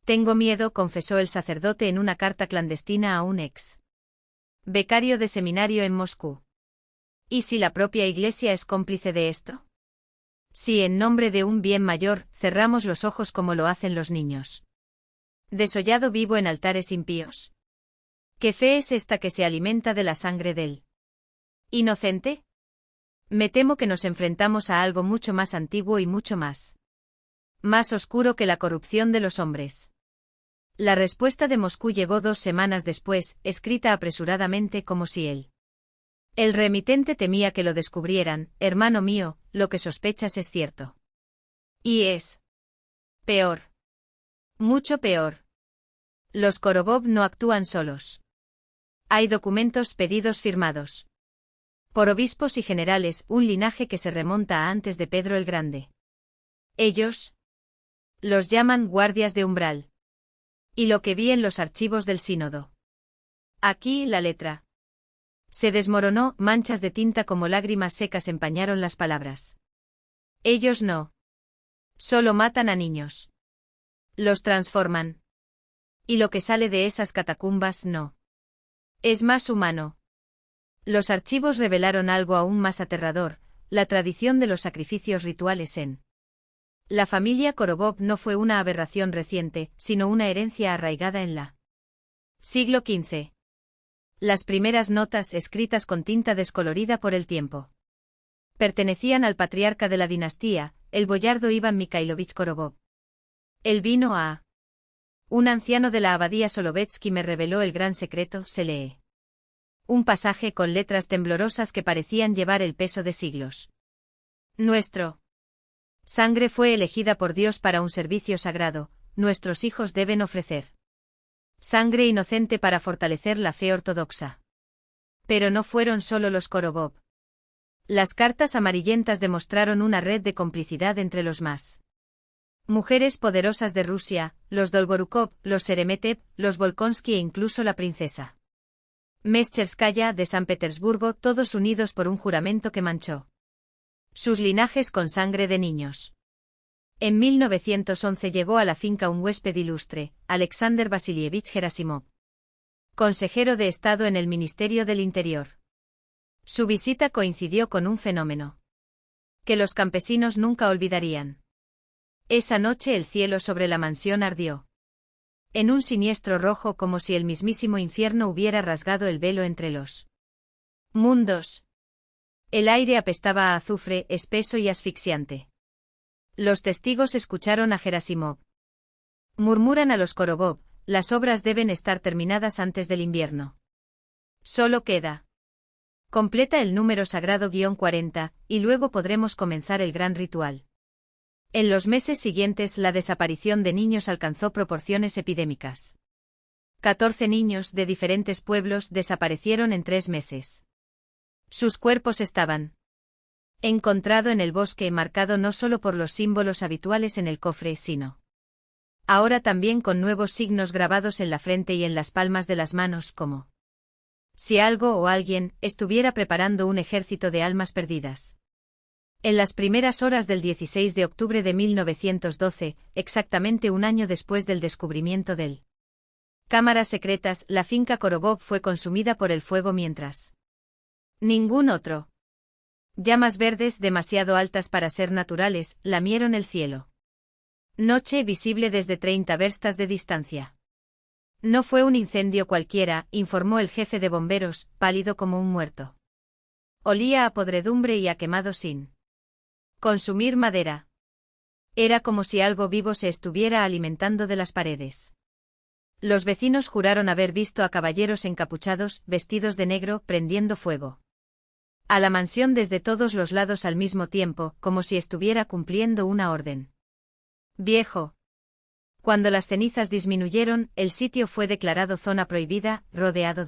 [SPEAKER 1] Tengo miedo, confesó el sacerdote en una carta clandestina a un ex becario de seminario en Moscú. ¿Y si la propia Iglesia es cómplice de esto? Si en nombre de un bien mayor, cerramos los ojos como lo hacen los niños. Desollado vivo en altares impíos. ¿Qué fe es esta que se alimenta de la sangre del inocente? Me temo que nos enfrentamos a algo mucho más antiguo y mucho más oscuro que la corrupción de los hombres. La respuesta de Moscú llegó 2 semanas después, escrita apresuradamente como si el remitente temía que lo descubrieran. Hermano mío, lo que sospechas es cierto. Y es peor. Mucho peor. Los Korobov no actúan solos. Hay documentos pedidos firmados por obispos y generales, un linaje que se remonta a antes de Pedro el Grande. Ellos los llaman guardias de umbral. Y lo que vi en los archivos del sínodo. Aquí la letra se desmoronó, manchas de tinta como lágrimas secas empañaron las palabras. Ellos no solo matan a niños. Los transforman. Y lo que sale de esas catacumbas no es más humano. Los archivos revelaron algo aún más aterrador, la tradición de los sacrificios rituales en la familia Korobov no fue una aberración reciente, sino una herencia arraigada en la siglo XV. Las primeras notas escritas con tinta descolorida por el tiempo pertenecían al patriarca de la dinastía, el boyardo Iván Mikhailovich Korobov. Él vino a un anciano de la abadía Solovetsky me reveló el gran secreto, se lee. Un pasaje con letras temblorosas que parecían llevar el peso de siglos. Nuestro sangre fue elegida por Dios para un servicio sagrado, nuestros hijos deben ofrecer sangre inocente para fortalecer la fe ortodoxa. Pero no fueron solo los Korobov. Las cartas amarillentas demostraron una red de complicidad entre los más mujeres poderosas de Rusia, los Dolgorukov, los Sheremetev, los Volkonsky e incluso la princesa Mescherskaya de San Petersburgo, todos unidos por un juramento que manchó sus linajes con sangre de niños. En 1911 llegó a la finca un huésped ilustre, Alexander Vasilievich Gerasimov, consejero de Estado en el Ministerio del Interior. Su visita coincidió con un fenómeno que los campesinos nunca olvidarían. Esa noche el cielo sobre la mansión ardió en un siniestro rojo como si el mismísimo infierno hubiera rasgado el velo entre los mundos. El aire apestaba a azufre, espeso y asfixiante. Los testigos escucharon a Gerasimov. Murmuran a los Korobov, las obras deben estar terminadas antes del invierno. Solo queda. Completa el número sagrado -40, y luego podremos comenzar el gran ritual. En los meses siguientes la desaparición de niños alcanzó proporciones epidémicas. 14 niños de diferentes pueblos desaparecieron en 3 meses. Sus cuerpos estaban encontrado en el bosque, marcado no solo por los símbolos habituales en el cofre, sino ahora también con nuevos signos grabados en la frente y en las palmas de las manos, como si algo o alguien estuviera preparando un ejército de almas perdidas. En las primeras horas del 16 de octubre de 1912, exactamente un año después del descubrimiento del cámaras secretas, la finca Korobov fue consumida por el fuego mientras ningún otro. Llamas verdes demasiado altas para ser naturales, lamieron el cielo. Noche visible desde 30 verstas de distancia. No fue un incendio cualquiera, informó el jefe de bomberos, pálido como un muerto. Olía a podredumbre y a quemado sin consumir madera. Era como si algo vivo se estuviera alimentando de las paredes. Los vecinos juraron haber visto a caballeros encapuchados, vestidos de negro, prendiendo fuego a la mansión desde todos los lados al mismo tiempo, como si estuviera cumpliendo una orden. Viejo. Cuando las cenizas disminuyeron, el sitio fue declarado zona prohibida, rodeado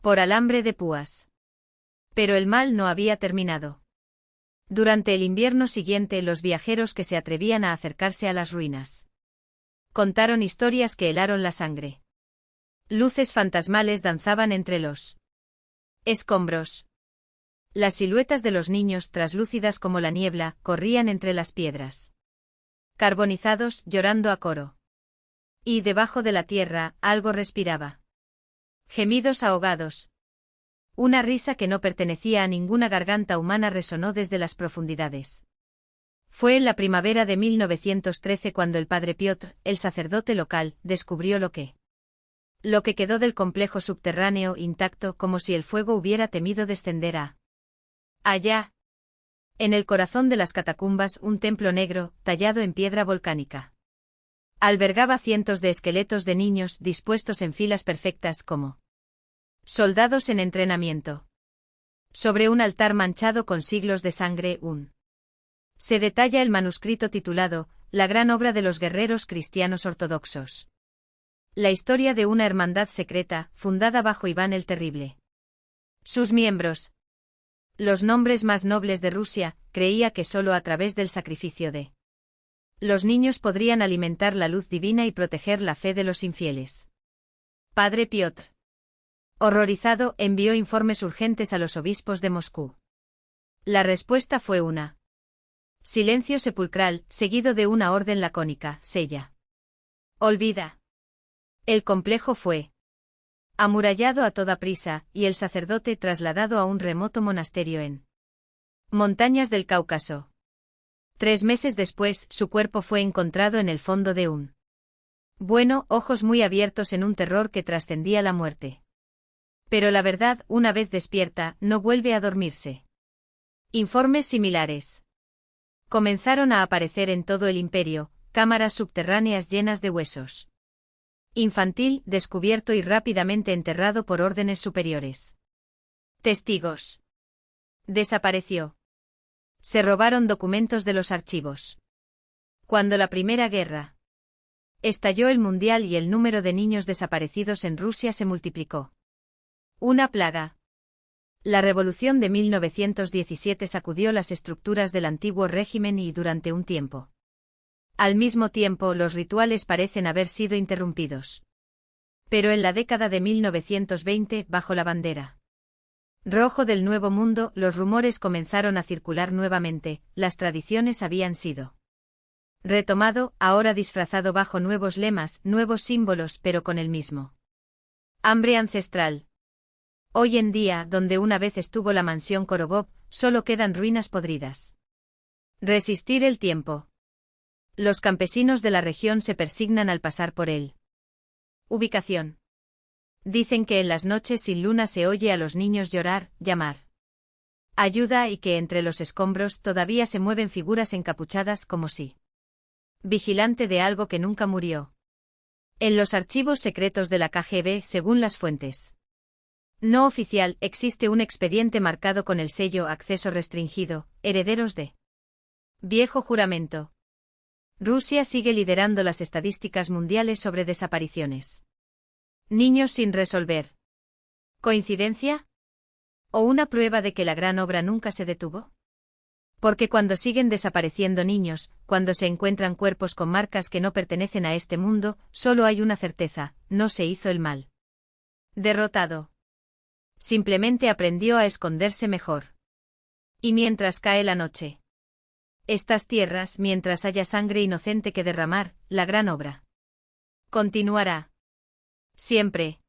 [SPEAKER 1] por alambre de púas. Pero el mal no había terminado. Durante el invierno siguiente, los viajeros que se atrevían a acercarse a las ruinas contaron historias que helaron la sangre. Luces fantasmales danzaban entre los escombros. Las siluetas de los niños, traslúcidas como la niebla, corrían entre las piedras. Carbonizados, llorando a coro. Y debajo de la tierra, algo respiraba. Gemidos ahogados. Una risa que no pertenecía a ninguna garganta humana resonó desde las profundidades. Fue en la primavera de 1913 cuando el padre Piotr, el sacerdote local, descubrió lo que quedó del complejo subterráneo intacto, como si el fuego hubiera temido descender allá. En el corazón de las catacumbas, un templo negro, tallado en piedra volcánica. Albergaba cientos de esqueletos de niños dispuestos en filas perfectas como soldados en entrenamiento. Sobre un altar manchado con siglos de sangre, se detalla el manuscrito titulado La gran obra de los guerreros cristianos ortodoxos. La historia de una hermandad secreta, fundada bajo Iván el Terrible. Sus miembros, los nombres más nobles de Rusia, creía que solo a través del sacrificio de los niños podrían alimentar la luz divina y proteger la fe de los infieles. Padre Piotr, horrorizado, envió informes urgentes a los obispos de Moscú. La respuesta fue una silencio sepulcral, seguido de una orden lacónica: sella. Olvida. El complejo fue amurallado a toda prisa, y el sacerdote trasladado a un remoto monasterio en montañas del Cáucaso. 3 meses después, su cuerpo fue encontrado en el fondo de un ojos muy abiertos en un terror que trascendía la muerte. Pero la verdad, una vez despierta, no vuelve a dormirse. Informes similares comenzaron a aparecer en todo el imperio, cámaras subterráneas llenas de huesos. Infantil, descubierto y rápidamente enterrado por órdenes superiores. Testigos. Desapareció. Se robaron documentos de los archivos. Cuando la Primera Guerra estalló el Mundial y el número de niños desaparecidos en Rusia se multiplicó. Una plaga. La revolución de 1917 sacudió las estructuras del antiguo régimen y durante un tiempo. Al mismo tiempo, los rituales parecen haber sido interrumpidos. Pero en la década de 1920, bajo la bandera rojo del Nuevo Mundo, los rumores comenzaron a circular nuevamente, las tradiciones habían sido retomado, ahora disfrazado bajo nuevos lemas, nuevos símbolos, pero con el mismo hambre ancestral. Hoy en día, donde una vez estuvo la mansión Korobov, solo quedan ruinas podridas. Resistir el tiempo. Los campesinos de la región se persignan al pasar por él. Ubicación. Dicen que en las noches sin luna se oye a los niños llorar, llamar ayuda, y que entre los escombros todavía se mueven figuras encapuchadas como si vigilante de algo que nunca murió. En los archivos secretos de la KGB, según las fuentes no oficial, existe un expediente marcado con el sello Acceso restringido, herederos de viejo juramento. Rusia sigue liderando las estadísticas mundiales sobre desapariciones. Niños sin resolver. ¿Coincidencia? ¿O una prueba de que la gran obra nunca se detuvo? Porque cuando siguen desapareciendo niños, cuando se encuentran cuerpos con marcas que no pertenecen a este mundo, solo hay una certeza: no se hizo el mal. Derrotado. Simplemente aprendió a esconderse mejor. Y mientras cae la noche, estas tierras, mientras haya sangre inocente que derramar, la gran obra continuará. Siempre.